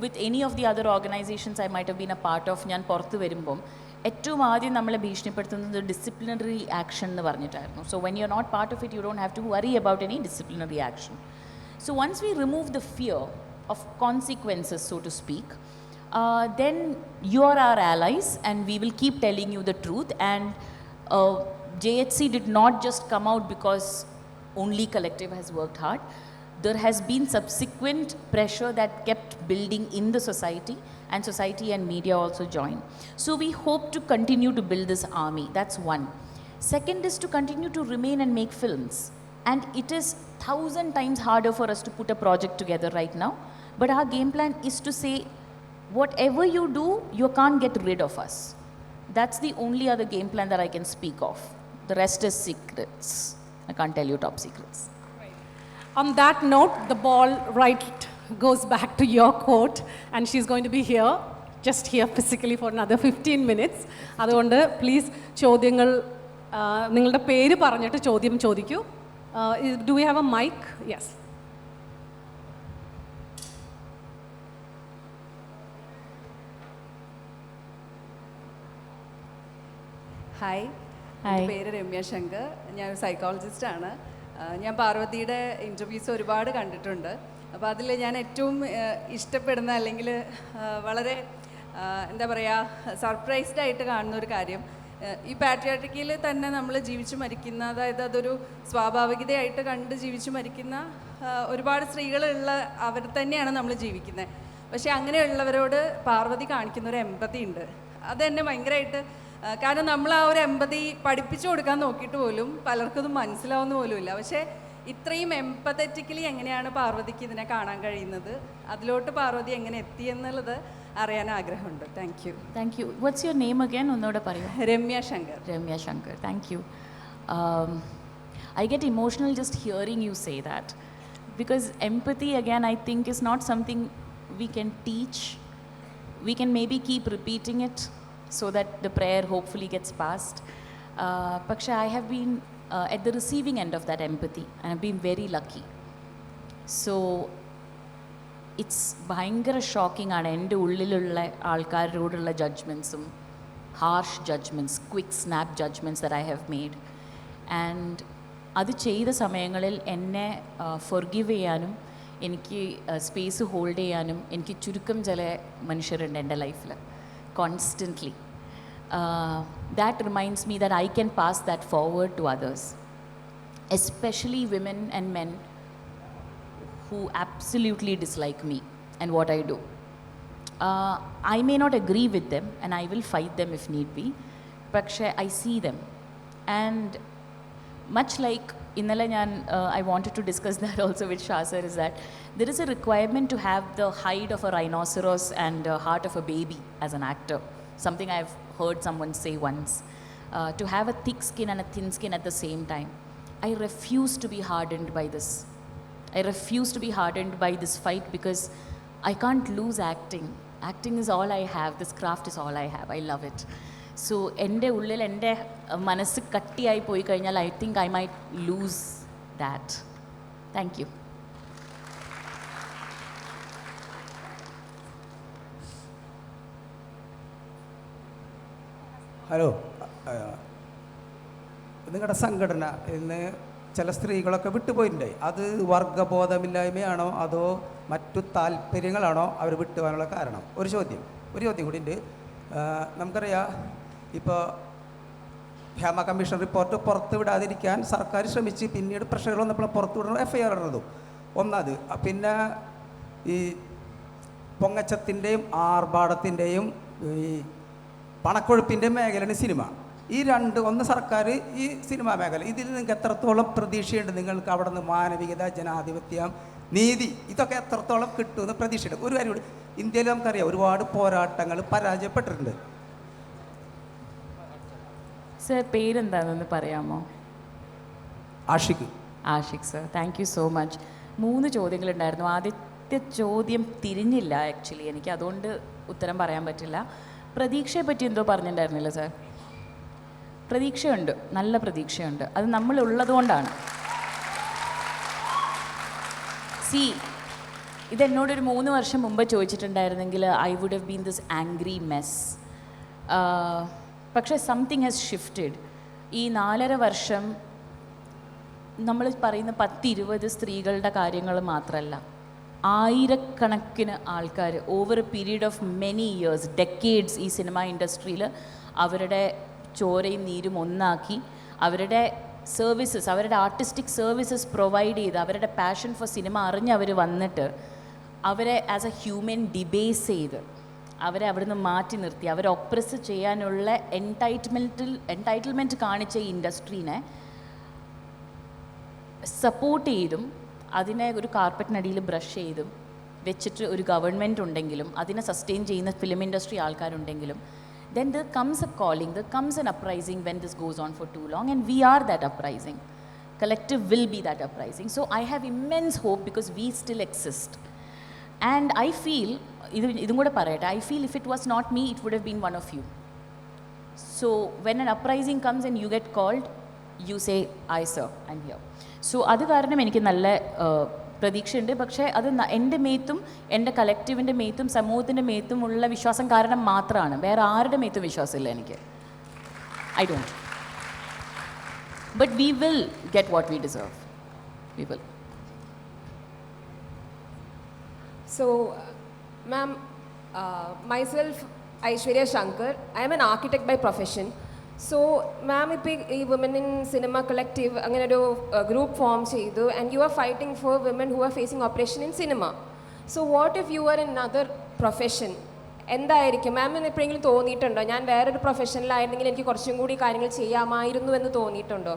with any of the other organizations I might have been a part of, ഞാൻ പുറത്ത് വരുമ്പം ഏറ്റവും ആദ്യം നമ്മളെ ഭീഷണിപ്പെടുത്തുന്നത് disciplinary action എന്ന് പറഞ്ഞിട്ടായിരുന്നു. So when you're not part of it, you don't have to worry about any disciplinary action. So once we remove the fear of consequences, so to speak, then you are our allies and we will keep telling you the truth. And JHC did not just come out because only collective has worked hard. There has been subsequent pressure that kept building in the society, and society and media also joined. So we hope to continue to build this army. That's one. Second is to continue to remain and make films. And it is 1,000 times harder for us to put a project together right now. But our game plan is to say, whatever you do, you can't get rid of us. That's the only other game plan that I can speak of. The rest is secrets. I can't tell you top secrets. Right. On that note, the ball goes back to your court, and she's going to be here, just here physically for another 15 minutes. അതുകൊണ്ട് please ചോദ്യങ്ങൾ നിങ്ങളുടെ പേര് പറഞ്ഞിട്ട് ചോദ്യം ചോദിക്കൂ. Do you have a mic? Yes. Hi, എൻ്റെ പേര് രമ്യ ശങ്കർ. ഞാനൊരു സൈക്കോളജിസ്റ്റാണ്. ഞാൻ പാർവതിയുടെ ഇൻ്റർവ്യൂസ് ഒരുപാട് കണ്ടിട്ടുണ്ട്. അപ്പോൾ അതിൽ ഞാൻ ഏറ്റവും ഇഷ്ടപ്പെടുന്ന അല്ലെങ്കിൽ വളരെ എന്താ പറയുക സർപ്രൈസ്ഡ് ആയിട്ട് കാണുന്ന ഒരു കാര്യം, ഈ പാട്രിയാർക്കിയിൽ തന്നെ നമ്മൾ ജീവിച്ചു മരിക്കുന്ന, അതായത് അതൊരു സ്വാഭാവികതയായിട്ട് കണ്ട് ജീവിച്ചു മരിക്കുന്ന ഒരുപാട് സ്ത്രീകളുള്ള അവർ തന്നെയാണ് നമ്മൾ ജീവിക്കുന്നത്. പക്ഷേ അങ്ങനെയുള്ളവരോട് പാർവതി കാണിക്കുന്ന ഒരു എമ്പതി ഉണ്ട്. അതെന്നെ ഭയങ്കരമായിട്ട്, കാരണം നമ്മൾ ആ ഒരു എമ്പതി പഠിപ്പിച്ചു കൊടുക്കാൻ നോക്കിയിട്ട് പോലും പലർക്കും മനസ്സിലാവുന്ന പോലുമില്ല. പക്ഷേ ഇത്രയും എംപത്തറ്റിക്കലി എങ്ങനെയാണ് പാർവതിക്ക് ഇതിനെ കാണാൻ കഴിയുന്നത്, അതിലോട്ട് പാർവതി എങ്ങനെ എത്തിയെന്നുള്ളത് അറിയാൻ ആഗ്രഹമുണ്ട്. Thank you. Thank you. What's your name again? ഒന്നുകൂടെ പറയൂ. Ramya Shankar. Ramya Shankar. Thank you. I get emotional just hearing you say that, because empathy again I think is not something we can teach. We can maybe keep repeating it so that the prayer hopefully gets passed. But I have been at the receiving end of that empathy and I've been very lucky. So it's ഭയങ്കര shocking ആണ് എൻ്റെ ഉള്ളിലുള്ള ആൾക്കാരോടുള്ള ജഡ്ജ്മെൻറ്റ്സും, harsh judgements, quick snap judgements that I have made. And അത് ചെയ്ത സമയങ്ങളിൽ എന്നെ ഫൊർഗിവ് ചെയ്യാനും എനിക്ക് സ്പേസ് ഹോൾഡ് ചെയ്യാനും എനിക്ക് ചുരുക്കം ചില മനുഷ്യരുണ്ട് എൻ്റെ ലൈഫിൽ constantly. That reminds me that I can pass that forward to others, especially women and men who absolutely dislike me and what I do. I may not agree with them and I will fight them if need be, but I see them. And much like innala I wanted to discuss that also with Shah sir, is that there is a requirement to have the hide of a rhinoceros and heart of a baby as an actor. Something I've heard someone say once. To have a thick skin and a thin skin at the same time. I refuse to be hardened by this. I refuse to be hardened by this fight because I can't lose acting. Acting is all I have. This craft is all I have. I love it. So എൻ്റെ ഉള്ളിൽ എൻ്റെ മനസ്സ് കട്ടിയായി പോയി കഴിഞ്ഞാൽ I think I might lose that. Thank you. Hello, നിങ്ങളുടെ സംഘടന ഇന്ന് ചില സ്ത്രീകളൊക്കെ വിട്ടുപോയിട്ടുണ്ടായി. അത് വർഗബോധമില്ലായ്മയാണോ അതോ മറ്റു താല്പര്യങ്ങളാണോ അവർ വിട്ടുപോകാനുള്ള കാരണം? ഒരു ചോദ്യം കൂടി ഉണ്ട്. നമുക്കറിയാം, ഇപ്പോൾ ഹേമ കമ്മീഷൻ റിപ്പോർട്ട് പുറത്ത് വിടാതിരിക്കാൻ സർക്കാർ ശ്രമിച്ച് പിന്നീട് പ്രഷറുകൾ വന്നപ്പോൾ പുറത്ത് വിടണം, FIR ഇടുന്നതും ഒന്നത്. പിന്നെ ഈ പൊങ്ങച്ചത്തിൻ്റെയും ആർഭാടത്തിൻ്റെയും ഈ പണക്കൊഴുപ്പിൻ്റെ മേഖലയാണ് സിനിമ. ഈ ഒന്ന് സർക്കാർ, ഈ സിനിമാ മേഖല, ഇതിൽ നിങ്ങൾക്ക് എത്രത്തോളം പ്രതീക്ഷയുണ്ട്? നിങ്ങൾക്ക് അവിടെ നിന്ന് മാനവികത, ജനാധിപത്യം, നീതി, ഇതൊക്കെ എത്രത്തോളം കിട്ടുമെന്ന് പ്രതീക്ഷയുണ്ട്? ഒരു കാര്യം കൂടി, ഇന്ത്യയിൽ നമുക്കറിയാം ഒരുപാട് പോരാട്ടങ്ങൾ പരാജയപ്പെട്ടിട്ടുണ്ട്. സർ പേരെന്താണെന്ന് പറയാമോ? Ashiq. Ashiq sir, thank you so much. 3 ചോദ്യങ്ങളുണ്ടായിരുന്നു. ആദ്യത്തെ ചോദ്യം തിരിഞ്ഞില്ല ആക്ച്വലി, എനിക്ക് അതുകൊണ്ട് ഉത്തരം പറയാൻ പറ്റില്ല. പ്രതീക്ഷയെ പറ്റി എന്തോ പറഞ്ഞിട്ടുണ്ടായിരുന്നില്ല സാർ? പ്രതീക്ഷയുണ്ട്, നല്ല പ്രതീക്ഷയുണ്ട്. അത് നമ്മളുള്ളത് കൊണ്ടാണ്. ഇതെന്നോടൊരു 3 വർഷം മുമ്പ് ചോദിച്ചിട്ടുണ്ടായിരുന്നെങ്കിൽ I would have been this angry mess. പക്ഷേ സംതിങ് ഹാസ് ഷിഫ്റ്റഡ്. ഈ 4.5 വർഷം നമ്മൾ പറയുന്ന 10-20 സ്ത്രീകളുടെ കാര്യങ്ങൾ മാത്രമല്ല, ആയിരക്കണക്കിന് ആൾക്കാർ over A period of many years, decades ഈ സിനിമ ഇൻഡസ്ട്രിയിൽ അവരുടെ ചോരയും നീരും ഒന്നാക്കി അവരുടെ സർവീസസ്, അവരുടെ ആർട്ടിസ്റ്റിക് സർവീസസ് പ്രൊവൈഡ് ചെയ്ത് അവരുടെ പാഷൻ ഫോർ സിനിമ അറിഞ്ഞ് അവർ വന്നിട്ട് അവരെ ആസ് എ ഹ്യൂമൻ ഡിബേസ് ചെയ്ത് അവരെ അവിടുന്ന് മാറ്റി നിർത്തി അവരെ ഒപ്രസ് ചെയ്യാനുള്ള എൻടൈറ്റിൽമെൻറ്റ് കാണിച്ച ഈ ഇൻഡസ്ട്രീനെ സപ്പോർട്ട് ചെയ്തും അതിനെ ഒരു കാർപ്പറ്റിനടിയിൽ ബ്രഷ് ചെയ്തും വെച്ചിട്ട് ഒരു ഗവൺമെൻറ് ഉണ്ടെങ്കിലും അതിനെ സസ്റ്റെയിൻ ചെയ്യുന്ന ഫിലിം ഇൻഡസ്ട്രി ആൾക്കാരുണ്ടെങ്കിലും then there comes a calling, there comes an uprising when this goes on for too long, and we are that uprising. Collective will be that uprising. So I have immense hope because we still exist. And I feel, idum kuda parayate, I feel if it was not me, it would have been one of you. So when an uprising comes and you get called, you say, I sir, I'm here. So അത് കാരണം എനിക്ക് നല്ല പ്രതീക്ഷയുണ്ട്. പക്ഷേ അത് എൻ്റെ മേത്തും എൻ്റെ കളക്റ്റീവിൻ്റെ മേത്തും സമൂഹത്തിൻ്റെ മേത്തും ഉള്ള വിശ്വാസം കാരണം മാത്രമാണ്. വേറെ ആരുടെ മേത്തും വിശ്വാസമില്ല എനിക്ക്. I don't. But we will get what we deserve. We will. So, ma'am, myself, Anjana Sankar, I am an architect by profession. So, ma'am, if Women in Cinema Collective, group form cheydu, and you are fighting for women who are facing oppression in cinema. So, what if you are in another profession? എന്തായിരിക്കും മാമിന് എപ്പോഴെങ്കിലും തോന്നിയിട്ടുണ്ടോ ഞാൻ വേറൊരു പ്രൊഫഷനിലായിരുന്നെങ്കിൽ എനിക്ക് കുറച്ചും കൂടി കാര്യങ്ങൾ ചെയ്യാമായിരുന്നു എന്ന് തോന്നിയിട്ടുണ്ടോ?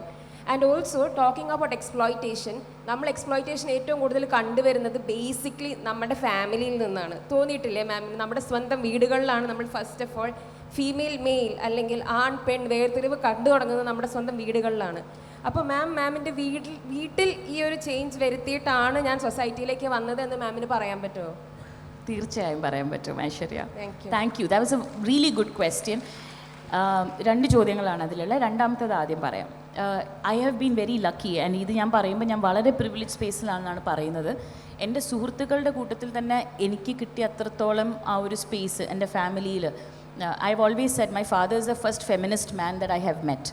And also talking about exploitation, നമ്മൾ എക്സ്പ്ലോയിറ്റേഷൻ ഏറ്റവും കൂടുതൽ കണ്ടുവരുന്നത് ബേസിക്കലി നമ്മുടെ ഫാമിലിയിൽ നിന്നാണ്. തോന്നിയിട്ടില്ലേ മാമിന്? നമ്മുടെ സ്വന്തം വീടുകളിലാണ് നമ്മൾ first of all female mail അല്ലെങ്കിൽ ആൺ പെൺ വേർതിരിവ് കണ്ടു തുടങ്ങുന്നത് നമ്മുടെ സ്വന്തം വീടുകളിലാണ്. അപ്പോൾ മാമിൻ്റെ വീട്ടിൽ ഈ ഒരു ചേഞ്ച് വരുത്തിയിട്ടാണ് ഞാൻ സൊസൈറ്റിയിലേക്ക് വന്നത് എന്ന് മാമിന് പറയാൻ പറ്റുമോ? തീർച്ചയായും പറയാൻ പറ്റും Aishwarya. Thank you. That was A really good question. 2 ചോദ്യങ്ങളാണ് അതിലുള്ള. രണ്ടാമത്തേത് ആദ്യം പറയാം. I have been very lucky, and ഇത് ഞാൻ പറയുമ്പോൾ ഞാൻ വളരെ പ്രിവിലേജ് സ്പേസിലാണെന്നാണ് പറയുന്നത്. എൻ്റെ സുഹൃത്തുക്കളുടെ കൂട്ടത്തിൽ തന്നെ എനിക്ക് കിട്ടിയ അത്രത്തോളം ആ ഒരു സ്പേസ് എൻ്റെ ഫാമിലിയിൽ. I have always Z my father is the first feminist man that I have met.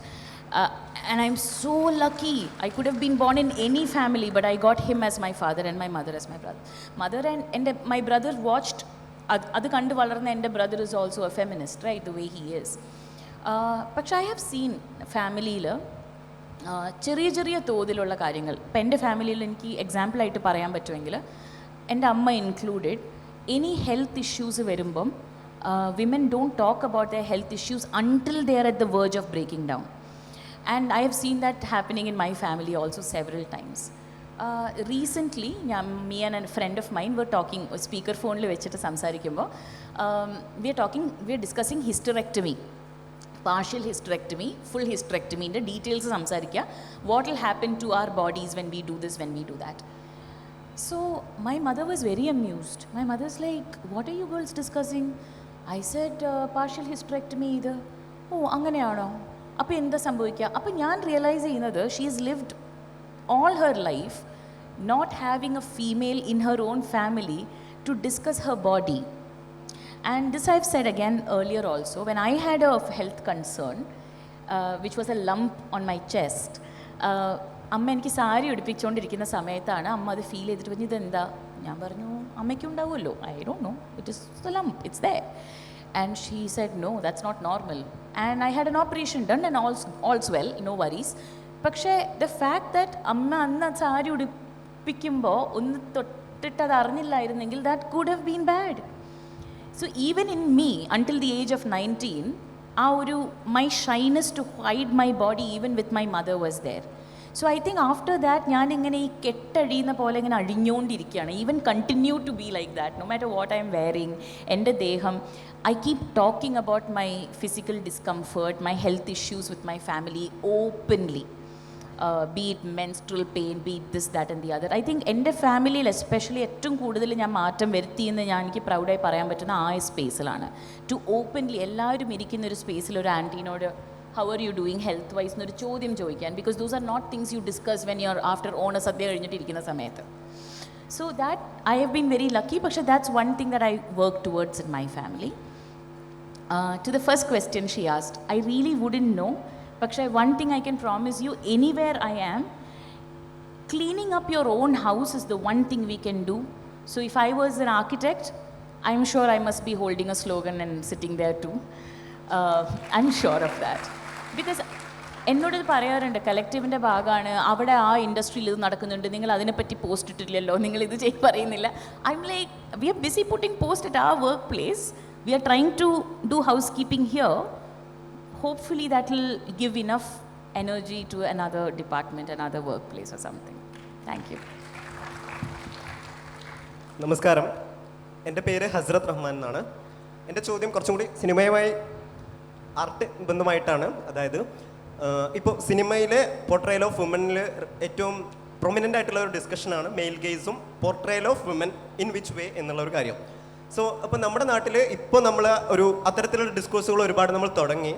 And I'm so lucky. I could have been born in any family, but I got him as my father and my mother as my brother. Mother and my brother watched. Adu kandu valarna ende brother is also a feminist, right? The way he is. But I have seen family-il ചെറിയ ചെറിയ തോതിലുള്ള കാര്യങ്ങൾ. ഇപ്പം എൻ്റെ ഫാമിലിയിൽ എനിക്ക് എക്സാമ്പിളായിട്ട് പറയാൻ പറ്റുമെങ്കിൽ എൻ്റെ അമ്മ ഇൻക്ലൂഡഡ്, എനി ഹെൽത്ത് ഇഷ്യൂസ് വരുമ്പം women don't talk about their health issues until they are at the verge of breaking down. And I have seen that happening in my family also several times. Recently, me and a friend of mine were talking, speaker phone le vechittu samsarikkumbo, we are discussing hysterectomy, partial hysterectomy, full hysterectomy inde details samsarikka, what will happen to our bodies when we do this, when we do that. So my mother was very amused. My mother's like, what are you girls discussing? I said partial hysterectomy idu. Oh anganeyano? അപ്പോൾ എന്താ സംഭവിക്കുക? അപ്പോൾ ഞാൻ realise ചെയ്യുന്നത് she is lived all her life not having a female in her own family to discuss her body. And this I have said again earlier also, when I had a health concern which was a lump on my chest, അമ്മ എനിക്ക് സാരി ഉടുപ്പിച്ചുകൊണ്ടിരിക്കുന്ന സമയത്താണ് അമ്മ അത് feel ചെയ്തിട്ട് പറഞ്ഞു ഇതെന്താ? ഞാൻ പറഞ്ഞു അമ്മയ്ക്കുണ്ടാവുമല്ലോ. I don't know, it is the lump, it's there. And she said, no, that's not normal. And I had an operation done and all's well, no worries. പക്ഷേ the fact that അമ്മ അന്ന് സാരി ഉടുപ്പിക്കുമ്പോൾ ഒന്ന് തൊട്ടിട്ട് അത് അറിഞ്ഞില്ലായിരുന്നെങ്കിൽ that could have been bad. So even in me, until the age of 19, ആ ഒരു my shyness to hide my body even with my mother was there. So I think after that ഞാനിങ്ങനെ ഈ കെട്ടഴിയുന്ന പോലെ ഇങ്ങനെ അഴിഞ്ഞുകൊണ്ടിരിക്കുകയാണ്. Even continue to be like that, no matter what I am wearing. എൻ്റെ ദേഹം, I keep talking about my physical discomfort, my health issues with my family openly, be it menstrual pain, be it this, that and the other. I think എൻ്റെ ഫാമിലിയിൽ especially ഏറ്റവും കൂടുതൽ ഞാൻ മാറ്റം വരുത്തിയെന്ന് എനിക്ക് പ്രൗഡായി പറയാൻ പറ്റുന്ന ആ സ്പേസിലാണ്. ടു ഓപ്പൺലി എല്ലാവരും ഇരിക്കുന്ന ഒരു സ്പേസിൽ ഒരു ആൻറ്റീനോട് how are you doing health wise എന്നൊരു ചോദ്യം ചോദിക്കാൻ, because those are not things you discuss when you're after ഓണ സദ്യ കഴിഞ്ഞിട്ടിരിക്കുന്ന സമയത്ത്. So that I have been very lucky, പക്ഷേ that's one thing that I work towards in my family. To the first question she asked, I really wouldn't know, പക്ഷേ one thing I can promise you, anywhere I am, cleaning up your own house is the one thing we can do. So if I was an architect, I'm sure I must be holding a slogan and sitting there too. I'm sure of that. Because എന്നോടത് പറയാറുണ്ട്, കളക്റ്റീവിൻ്റെ ഭാഗമാണ്, അവിടെ ആ ഇൻഡസ്ട്രിയിൽ ഇത് നടക്കുന്നുണ്ട്, നിങ്ങൾ അതിനെപ്പറ്റി പോസ്റ്റ് ഇട്ടില്ലല്ലോ, നിങ്ങൾ ഇത് പറയുന്നില്ല. I am like, we are busy putting post at our workplace. We are trying to do housekeeping here. Hopefully that will give enough energy to another department, another workplace or something. Thank you. നമസ്കാരം, എൻ്റെ പേര് ഹസ്രത്ത് റഹ്മാൻ എന്നാണ്. എൻ്റെ ചോദ്യം കുറച്ചും കൂടി സിനിമയുമായി art ബന്ധമായിട്ടാണ്. അതായത് ഇപ്പോൾ സിനിമയിലെ പോർട്രയൽ ഓഫ് വുമനിൽ ഏറ്റവും പ്രൊമിനൻ്റ് ആയിട്ടുള്ള ഒരു ഡിസ്കഷനാണ് മെയിൽ ഗെയ്സും portrayal of woman in which way എന്നുള്ള ഒരു കാര്യം. സോ അപ്പോൾ നമ്മുടെ നാട്ടിൽ ഇപ്പോൾ നമ്മൾ ഒരു അത്തരത്തിലുള്ള ഡിസ്കോഴ്സുകൾ ഒരുപാട് നമ്മൾ തുടങ്ങി.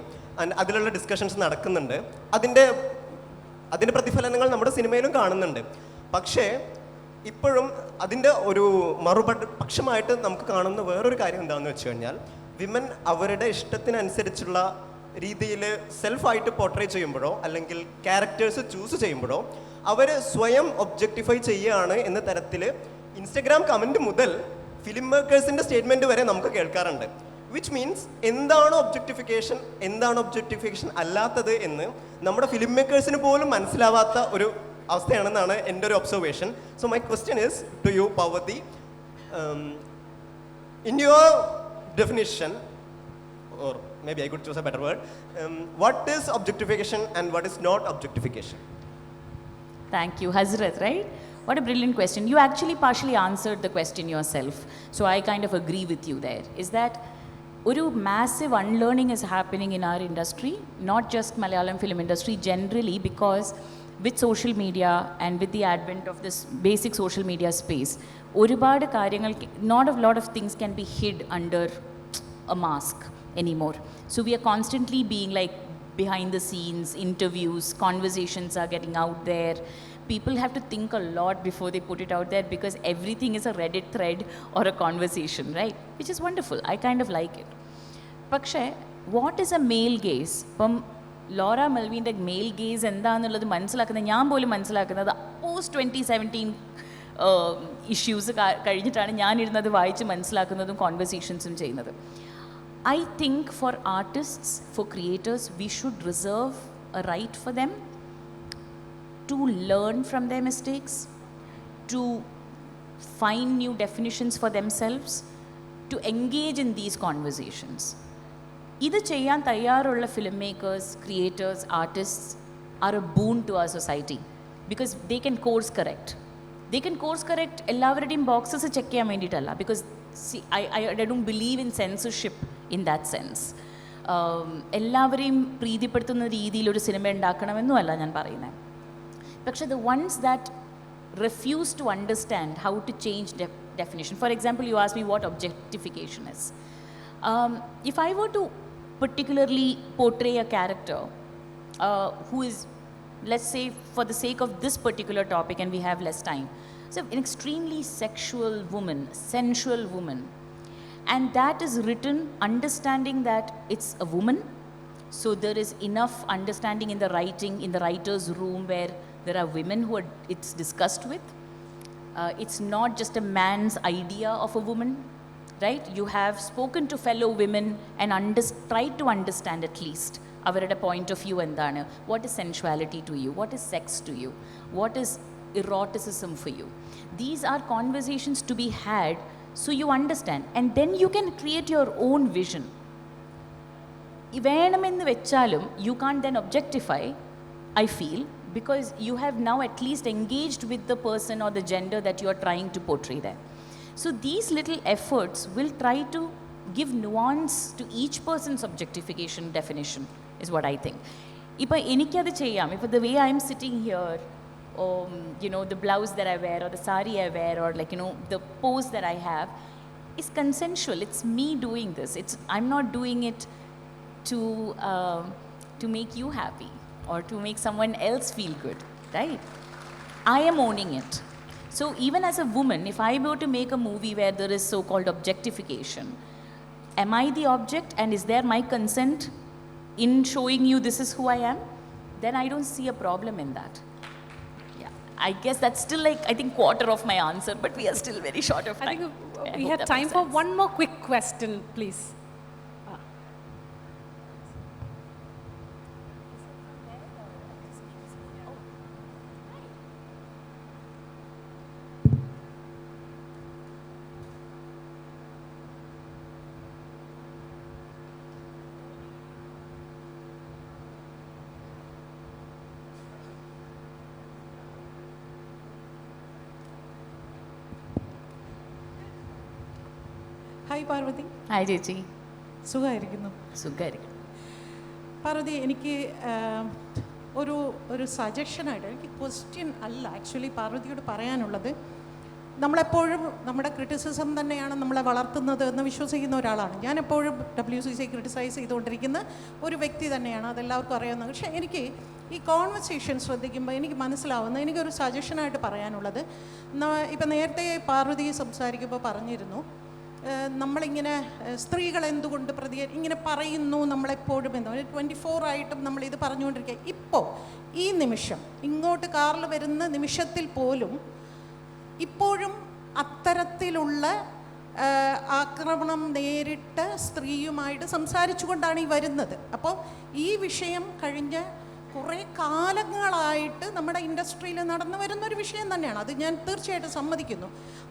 അതിലുള്ള ഡിസ്കഷൻസ് നടക്കുന്നുണ്ട്. അതിൻ്റെ പ്രതിഫലനങ്ങൾ നമ്മുടെ സിനിമയിലും കാണുന്നുണ്ട്. പക്ഷേ ഇപ്പോഴും അതിൻ്റെ ഒരു പക്ഷമായിട്ട് നമുക്ക് കാണുന്ന വേറൊരു കാര്യം എന്താണെന്ന് വെച്ച് കഴിഞ്ഞാൽ, വിമൻ അവരുടെ ഇഷ്ടത്തിനനുസരിച്ചുള്ള രീതിയിൽ സെൽഫായിട്ട് പോർട്രേ ചെയ്യുമ്പോഴോ അല്ലെങ്കിൽ ക്യാരക്ടേഴ്സ് ചൂസ് ചെയ്യുമ്പോഴോ അവർ സ്വയം ഒബ്ജക്റ്റിഫൈ ചെയ്യുകയാണ് എന്ന തരത്തിൽ ഇൻസ്റ്റഗ്രാം കമൻറ്റ് മുതൽ ഫിലിം മേക്കേഴ്സിൻ്റെ സ്റ്റേറ്റ്മെൻറ്റ് വരെ നമുക്ക് കേൾക്കാറുണ്ട്. വിച്ച് മീൻസ് എന്താണ് ഒബ്ജക്റ്റിഫിക്കേഷൻ അല്ലാത്തത് എന്ന് നമ്മുടെ ഫിലിം മേക്കേഴ്സിന് പോലും മനസ്സിലാവാത്ത ഒരു അവസ്ഥയാണെന്നാണ് എൻ്റെ ഒരു observation. So my question is to you, Parvathi, in your definition, or maybe I could choose a better word, what is objectification and what is not objectification? Thank you, Hazrat, right? What a brilliant question. You actually partially answered the question yourself. So I kind of agree with you there. Is that ഒരു massive unlearning is happening in our industry, not just Malayalam film industry generally, because with social media and with the advent of this basic social media space, ഒരുപാട് കാര്യങ്ങൾ, not a lot of things can be hid under a mask anymore. So we are constantly being like behind the scenes, interviews, conversations are getting out there. People have to think a lot before they put it out there because everything is a Reddit thread or a conversation, right? Which is wonderful. I kind of like it. പക്ഷേ what is a male gaze? ഇപ്പം Laura മെൽവിൻ്റെ mail guys എന്താണെന്നുള്ളത് മനസ്സിലാക്കുന്നത്, ഞാൻ പോലും മനസ്സിലാക്കുന്നത് post 2017 issues കഴിഞ്ഞിട്ടാണ് ഞാനിരുന്നത് വായിച്ച് മനസ്സിലാക്കുന്നതും കോൺവെർസേഷൻസും ചെയ്യുന്നത്. I think for artists, for creators, we should reserve a right for them to learn from their mistakes, to find new definitions for themselves, to engage in these conversations. ഇത് ചെയ്യാൻ തയ്യാറുള്ള film makers, creators, artists are a boon to our society because they can course correct. They can course correct എല്ലാവരുടെയും boxes check ചെയ്യാൻ വേണ്ടിയിട്ടല്ല, because I don't believe in censorship in that sense. എല്ലാവരെയും പ്രീതിപ്പെടുത്തുന്ന രീതിയിൽ ഒരു cinema ഉണ്ടാക്കണമെന്നുമല്ല ഞാൻ പറയുന്നത്. പക്ഷേ the ones that refuse to understand how to change definition. For example, you asked me what objectification is. If I were to particularly portray a character who is, let's say for the sake of this particular topic and we have less time, so an extremely sexual woman, sensual woman, and that is written understanding that it's a woman, so there is enough understanding in the writing, in the writer's room where there are women who it's discussed with. It's not just a man's idea of a woman, right? You have spoken to fellow women and tried to understand at least അവരുടെ point of view എന്താണ്, what is sensuality to you, what is sex to you, what is eroticism for you. These are conversations to be had so you understand, and then you can create your own vision. വേണമെന്ന് വെച്ചാലും you can't then objectify, I feel, because you have now at least engaged with the person or the gender that you are trying to portray there. So these little efforts will try to give nuance to each person's objectification definition is what I think. Ipa enikadu cheyyam, if the way I am sitting here, you know, the blouse that I wear or the sari I wear or like, you know, the pose that I have is consensual. It's me doing this. I'm not doing it to make you happy or to make someone else feel good, right? I am owning it. So even as a woman, if I were to make a movie where there is so-called objectification, am I the object and is there my consent in showing you this is who I am? Then I don't see a problem in that. Yeah, I guess that's still like, I think, quarter of my answer, but we are still very short of time. I think we had time for one more quick question, please. Hi Parvathi. Hi ചേച്ചി. സുഖമായിരിക്കുന്നു? സുഖമായിരിക്കും. പാർവതി, എനിക്ക് ഒരു സജഷനായിട്ട്, എനിക്ക് question അല്ല actually പാർവതിയോട് പറയാനുള്ളത്, നമ്മളെപ്പോഴും നമ്മുടെ criticism തന്നെയാണ് നമ്മളെ വളർത്തുന്നത് എന്ന് വിശ്വസിക്കുന്ന ഒരാളാണ് ഞാൻ. എപ്പോഴും WCC ക്രിറ്റിസൈസ് ചെയ്തുകൊണ്ടിരിക്കുന്ന ഒരു വ്യക്തി തന്നെയാണ്, അതെല്ലാവർക്കും അറിയാവുന്നത്. പക്ഷേ എനിക്ക് ഈ കോൺവെർസേഷൻ ശ്രദ്ധിക്കുമ്പോൾ എനിക്ക് മനസ്സിലാവുന്ന എനിക്കൊരു സജഷനായിട്ട് പറയാനുള്ളത്, ഇപ്പം നേരത്തെ പാർവതി സംസാരിക്കുമ്പോൾ പറഞ്ഞിരുന്നു നമ്മളിങ്ങനെ സ്ത്രീകൾ എന്തുകൊണ്ട് ഇങ്ങനെ പറയുന്നു നമ്മളെപ്പോഴും എന്ന് 24 ആയിട്ടും നമ്മളിത് പറഞ്ഞുകൊണ്ടിരിക്കുക. ഇപ്പോൾ ഈ നിമിഷം ഇങ്ങോട്ട് കാറിൽ വരുന്ന നിമിഷത്തിൽ പോലും ഇപ്പോഴും അത്തരത്തിലുള്ള ആക്രമണം നേരിട്ട സ്ത്രീയുമായിട്ട് സംസാരിച്ചു കൊണ്ടാണ് ഈ വരുന്നത്. അപ്പോൾ ഈ വിഷയം കഴിഞ്ഞ കുറേ കാലങ്ങളായിട്ട് നമ്മുടെ ഇൻഡസ്ട്രിയിൽ നടന്നു വരുന്നൊരു വിഷയം തന്നെയാണ്. അത് ഞാൻ തീർച്ചയായിട്ടും സമ്മതിക്കുന്നു.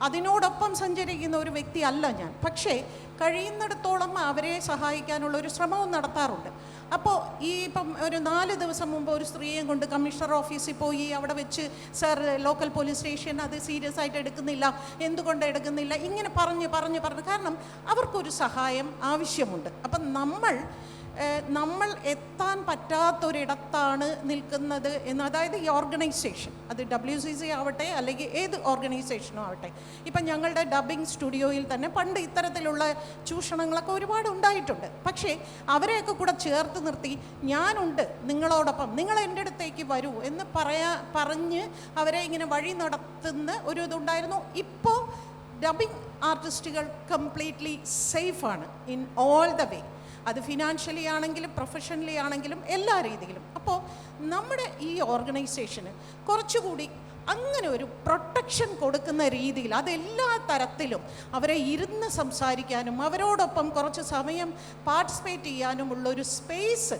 അതിനോടൊപ്പം സഞ്ചരിക്കുന്ന ഒരു വ്യക്തി അല്ല ഞാൻ. പക്ഷേ കഴിയുന്നിടത്തോളം അവരെ സഹായിക്കാനുള്ള ഒരു ശ്രമവും നടത്താറുണ്ട്. അപ്പോൾ ഈ ഇപ്പം ഒരു 4 ദിവസം മുമ്പ് ഒരു സ്ത്രീയെ കൊണ്ട് കമ്മീഷണർ ഓഫീസിൽ പോയി അവിടെ വെച്ച് സാർ ലോക്കൽ പോലീസ് സ്റ്റേഷൻ അത് സീരിയസ് ആയിട്ട് എടുക്കുന്നില്ല, എന്തുകൊണ്ട് എടുക്കുന്നില്ല, ഇങ്ങനെ പറഞ്ഞ് കാരണം അവർക്കൊരു സഹായം ആവശ്യമുണ്ട്. അപ്പം നമ്മൾ എത്താൻ പറ്റാത്തൊരിടത്താണ് നിൽക്കുന്നത് എന്ന്, അതായത് ഈ ഓർഗനൈസേഷൻ, അത് WCC ആവട്ടെ അല്ലെങ്കിൽ ഏത് ഓർഗനൈസേഷനും ആവട്ടെ. ഇപ്പം ഞങ്ങളുടെ ഡബ്ബിംഗ് സ്റ്റുഡിയോയിൽ തന്നെ പണ്ട് ഇത്തരത്തിലുള്ള ചൂഷണങ്ങളൊക്കെ ഒരുപാട് ഉണ്ടായിട്ടുണ്ട്. പക്ഷേ അവരെയൊക്കെ കൂടെ ചേർത്ത് നിർത്തി ഞാനുണ്ട് നിങ്ങളോടൊപ്പം, നിങ്ങൾ എൻ്റെ അടുത്തേക്ക് വരൂ എന്ന് പറഞ്ഞ് അവരെ ഇങ്ങനെ വഴി നടത്തുന്ന ഒരു ഇതുണ്ടായിരുന്നു. ഇപ്പോൾ ഡബ്ബിംഗ് ആർട്ടിസ്റ്റുകൾ കംപ്ലീറ്റ്ലി സേഫാണ് ഇൻ ഓൾ ദ വേ. അത് ഫിനാൻഷ്യലി ആണെങ്കിലും പ്രൊഫഷണലി ആണെങ്കിലും എല്ലാ രീതിയിലും. അപ്പോൾ നമ്മുടെ ഈ ഓർഗനൈസേഷന് കുറച്ചുകൂടി അങ്ങനെ ഒരു പ്രൊട്ടക്ഷൻ കൊടുക്കുന്ന രീതിയിൽ അതെല്ലാ തരത്തിലും അവരെ ഇരുന്ന് സംസാരിക്കാനും അവരോടൊപ്പം കുറച്ച് സമയം പാർട്ടിസിപ്പേറ്റ് ചെയ്യാനുമുള്ളൊരു സ്പേസ്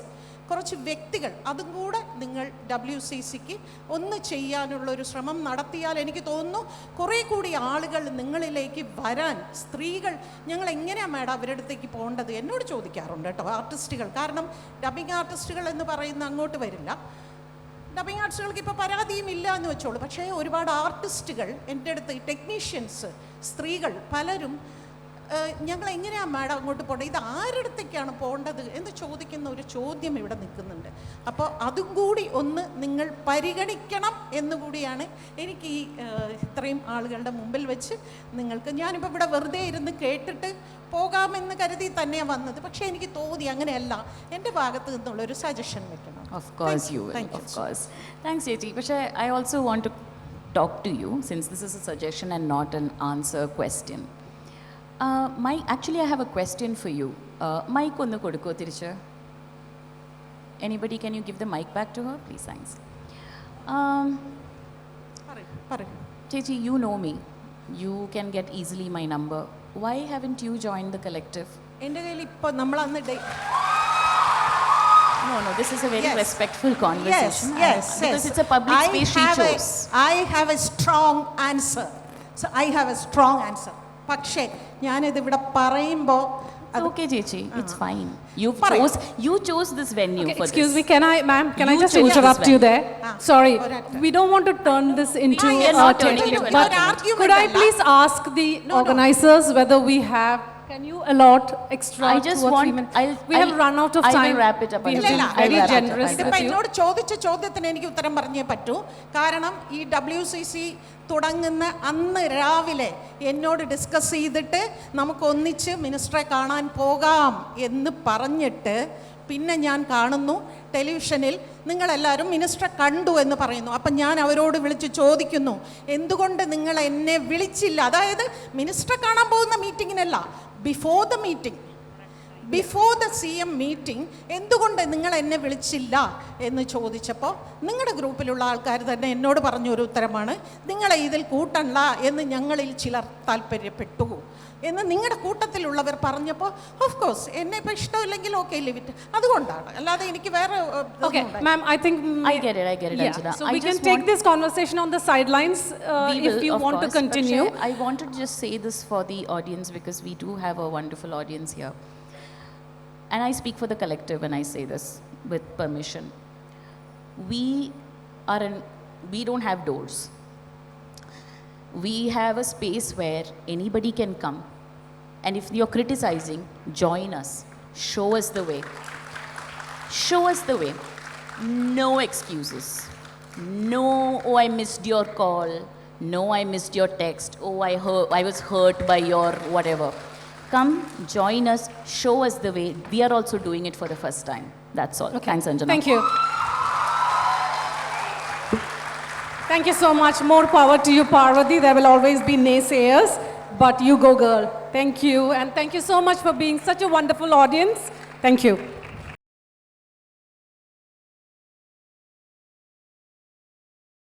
കുറച്ച് വ്യക്തികൾ അതും കൂടെ നിങ്ങൾ WCCക്ക് ഒന്ന് ചെയ്യാനുള്ളൊരു ശ്രമം നടത്തിയാൽ എനിക്ക് തോന്നുന്നു കുറേ കൂടി ആളുകൾ നിങ്ങളിലേക്ക് വരാൻ. സ്ത്രീകൾ ഞങ്ങൾ എങ്ങനെയാണ് മാഡം അവരുടെ അടുത്തേക്ക് പോകേണ്ടത് എന്നോട് ചോദിക്കാറുണ്ട് കേട്ടോ ആർട്ടിസ്റ്റുകൾ. കാരണം ഡബ്ബിംഗ് ആർട്ടിസ്റ്റുകൾ എന്ന് പറയുന്ന അങ്ങോട്ട് വരില്ല. ഡബ്ബിംഗ് ആർട്ടിസ്റ്റുകൾക്ക് ഇപ്പോൾ പരാതിയും ഇല്ല എന്ന് വെച്ചോളൂ. പക്ഷേ ഒരുപാട് ആർട്ടിസ്റ്റുകൾ എൻ്റെ അടുത്ത്, ടെക്നീഷ്യൻസ്, സ്ത്രീകൾ പലരും ഞങ്ങൾ എങ്ങനെയാണ് മാഡം അങ്ങോട്ട് പോകേണ്ടത്, ഇത് ആരുടെ അടുത്തേക്കാണ് പോകേണ്ടത് എന്ന് ചോദിക്കുന്ന ഒരു ചോദ്യം ഇവിടെ നിൽക്കുന്നുണ്ട്. അപ്പോൾ അതും കൂടി ഒന്ന് നിങ്ങൾ പരിഗണിക്കണം എന്നുകൂടിയാണ് എനിക്ക് ഈ ഇത്രയും ആളുകളുടെ മുമ്പിൽ വെച്ച് നിങ്ങൾക്ക്, ഞാനിപ്പോൾ ഇവിടെ വെറുതെ ഇരുന്ന് കേട്ടിട്ട് പോകാമെന്ന് കരുതി തന്നെയാണ് വന്നത്. പക്ഷേ എനിക്ക് തോന്നി അങ്ങനെയല്ല, എൻ്റെ ഭാഗത്ത് നിന്നുള്ളൊരു സജഷൻ വെക്കണം. Of course you will, of course. Thanks ചേച്ചി. പക്ഷേ I also want to talk to you since this is a suggestion and not an answer question. Actually, I have a question for you. Mic ഒന്ന് കൊടുക്കോ തിരിച്ച്? Anybody, can you give the mic back to her, please? Thanks. Chechi, you know me. You can get easily my number. Why haven't you joined the collective? എൻ്റെ കയ്യിൽ ഇപ്പോൾ നമ്മൾ അന്ന് No, this is a very respectful conversation. Yes. Because it's a public space she chose. I have a strong answer. So I have a strong answer. പക്ഷേ ഞാനിത് ഇവിടെ പറയുമ്പോൾ Okay, Chechi, it's fine. You chose this venue for this. Excuse me, can I You just chose interrupt this you there? Sorry. We don't want to turn this into We are not turning it into an but argument. could I please ask the organizers whether we have, can you allot extra I just 2 or 3 want- minutes? We have run out of I will time. wrap it up. We have Anjana. been I'll very wrap it up. generous ഇതിപ്പോൾ with you. എന്നോട് ചോദിച്ച ചോദ്യത്തിന് എനിക്ക് ഉത്തരം പറഞ്ഞേ പറ്റൂ. കാരണം ഈ WCC തുടങ്ങുന്ന അന്ന് രാവിലെ എന്നോട് ഡിസ്കസ് ചെയ്തിട്ട് നമുക്കൊന്നിച്ച് മിനിസ്റ്ററെ കാണാൻ പോകാം എന്ന് പറഞ്ഞിട്ട് പിന്നെ ഞാൻ കാണുന്നു ടെലിവിഷനിൽ നിങ്ങളെല്ലാവരും മിനിസ്റ്ററെ കണ്ടു എന്ന് പറയുന്നു. അപ്പം ഞാൻ അവരോട് വിളിച്ച് ചോദിക്കുന്നു, എന്തുകൊണ്ട് നിങ്ങൾ എന്നെ വിളിച്ചില്ല? അതായത് മിനിസ്റ്ററെ കാണാൻ പോകുന്ന മീറ്റിങ്ങിനല്ല, before the meeting, before the CM meeting എന്തുകൊണ്ട് നിങ്ങൾ എന്നെ വിളിച്ചില്ല എന്ന് ചോദിച്ചപ്പോൾ നിങ്ങളുടെ ഗ്രൂപ്പിലുള്ള ആൾക്കാർ തന്നെ എന്നോട് പറഞ്ഞൊരു ഉത്തരമാണ്, നിങ്ങളെ ഇതിൽ കൂട്ടണ്ട എന്ന് ഞങ്ങളിൽ ചിലർ താല്പര്യപ്പെട്ടു എന്ന് നിങ്ങളുടെ കൂട്ടത്തിലുള്ളവർ പറഞ്ഞപ്പോൾ ഓഫ് കോഴ്സ് എന്നെ ഇപ്പോൾ ഇഷ്ടമില്ലെങ്കിൽ ഓക്കെ ലിവ് ഇറ്റ്, അതുകൊണ്ടാണ്. അല്ലാതെ എനിക്ക് വേറെ Okay, ma'am, I think I get it, yeah. Anjana. So I we can just take want- this conversation on the sidelines We if will, you of want to course. continue. But I wanted to just say this for the audience because we do have a wonderful audience here. And I speak for the collective when I say this with permission. We don't have doors. We have a space where anybody can come. And if you're criticizing, join us. Show us the way. Show us the way. No excuses. No, oh, I missed your call. No, I missed your text. Oh, I was hurt by your whatever. Come, join us, show us the way. We are also doing it for the first time. That's all. Thanks, Anjana. Thank you. Thank you so much. More power to you, Parvathy. There will always be naysayers, but you go, girl. Thank you. And thank you so much for being such a wonderful audience. Thank you.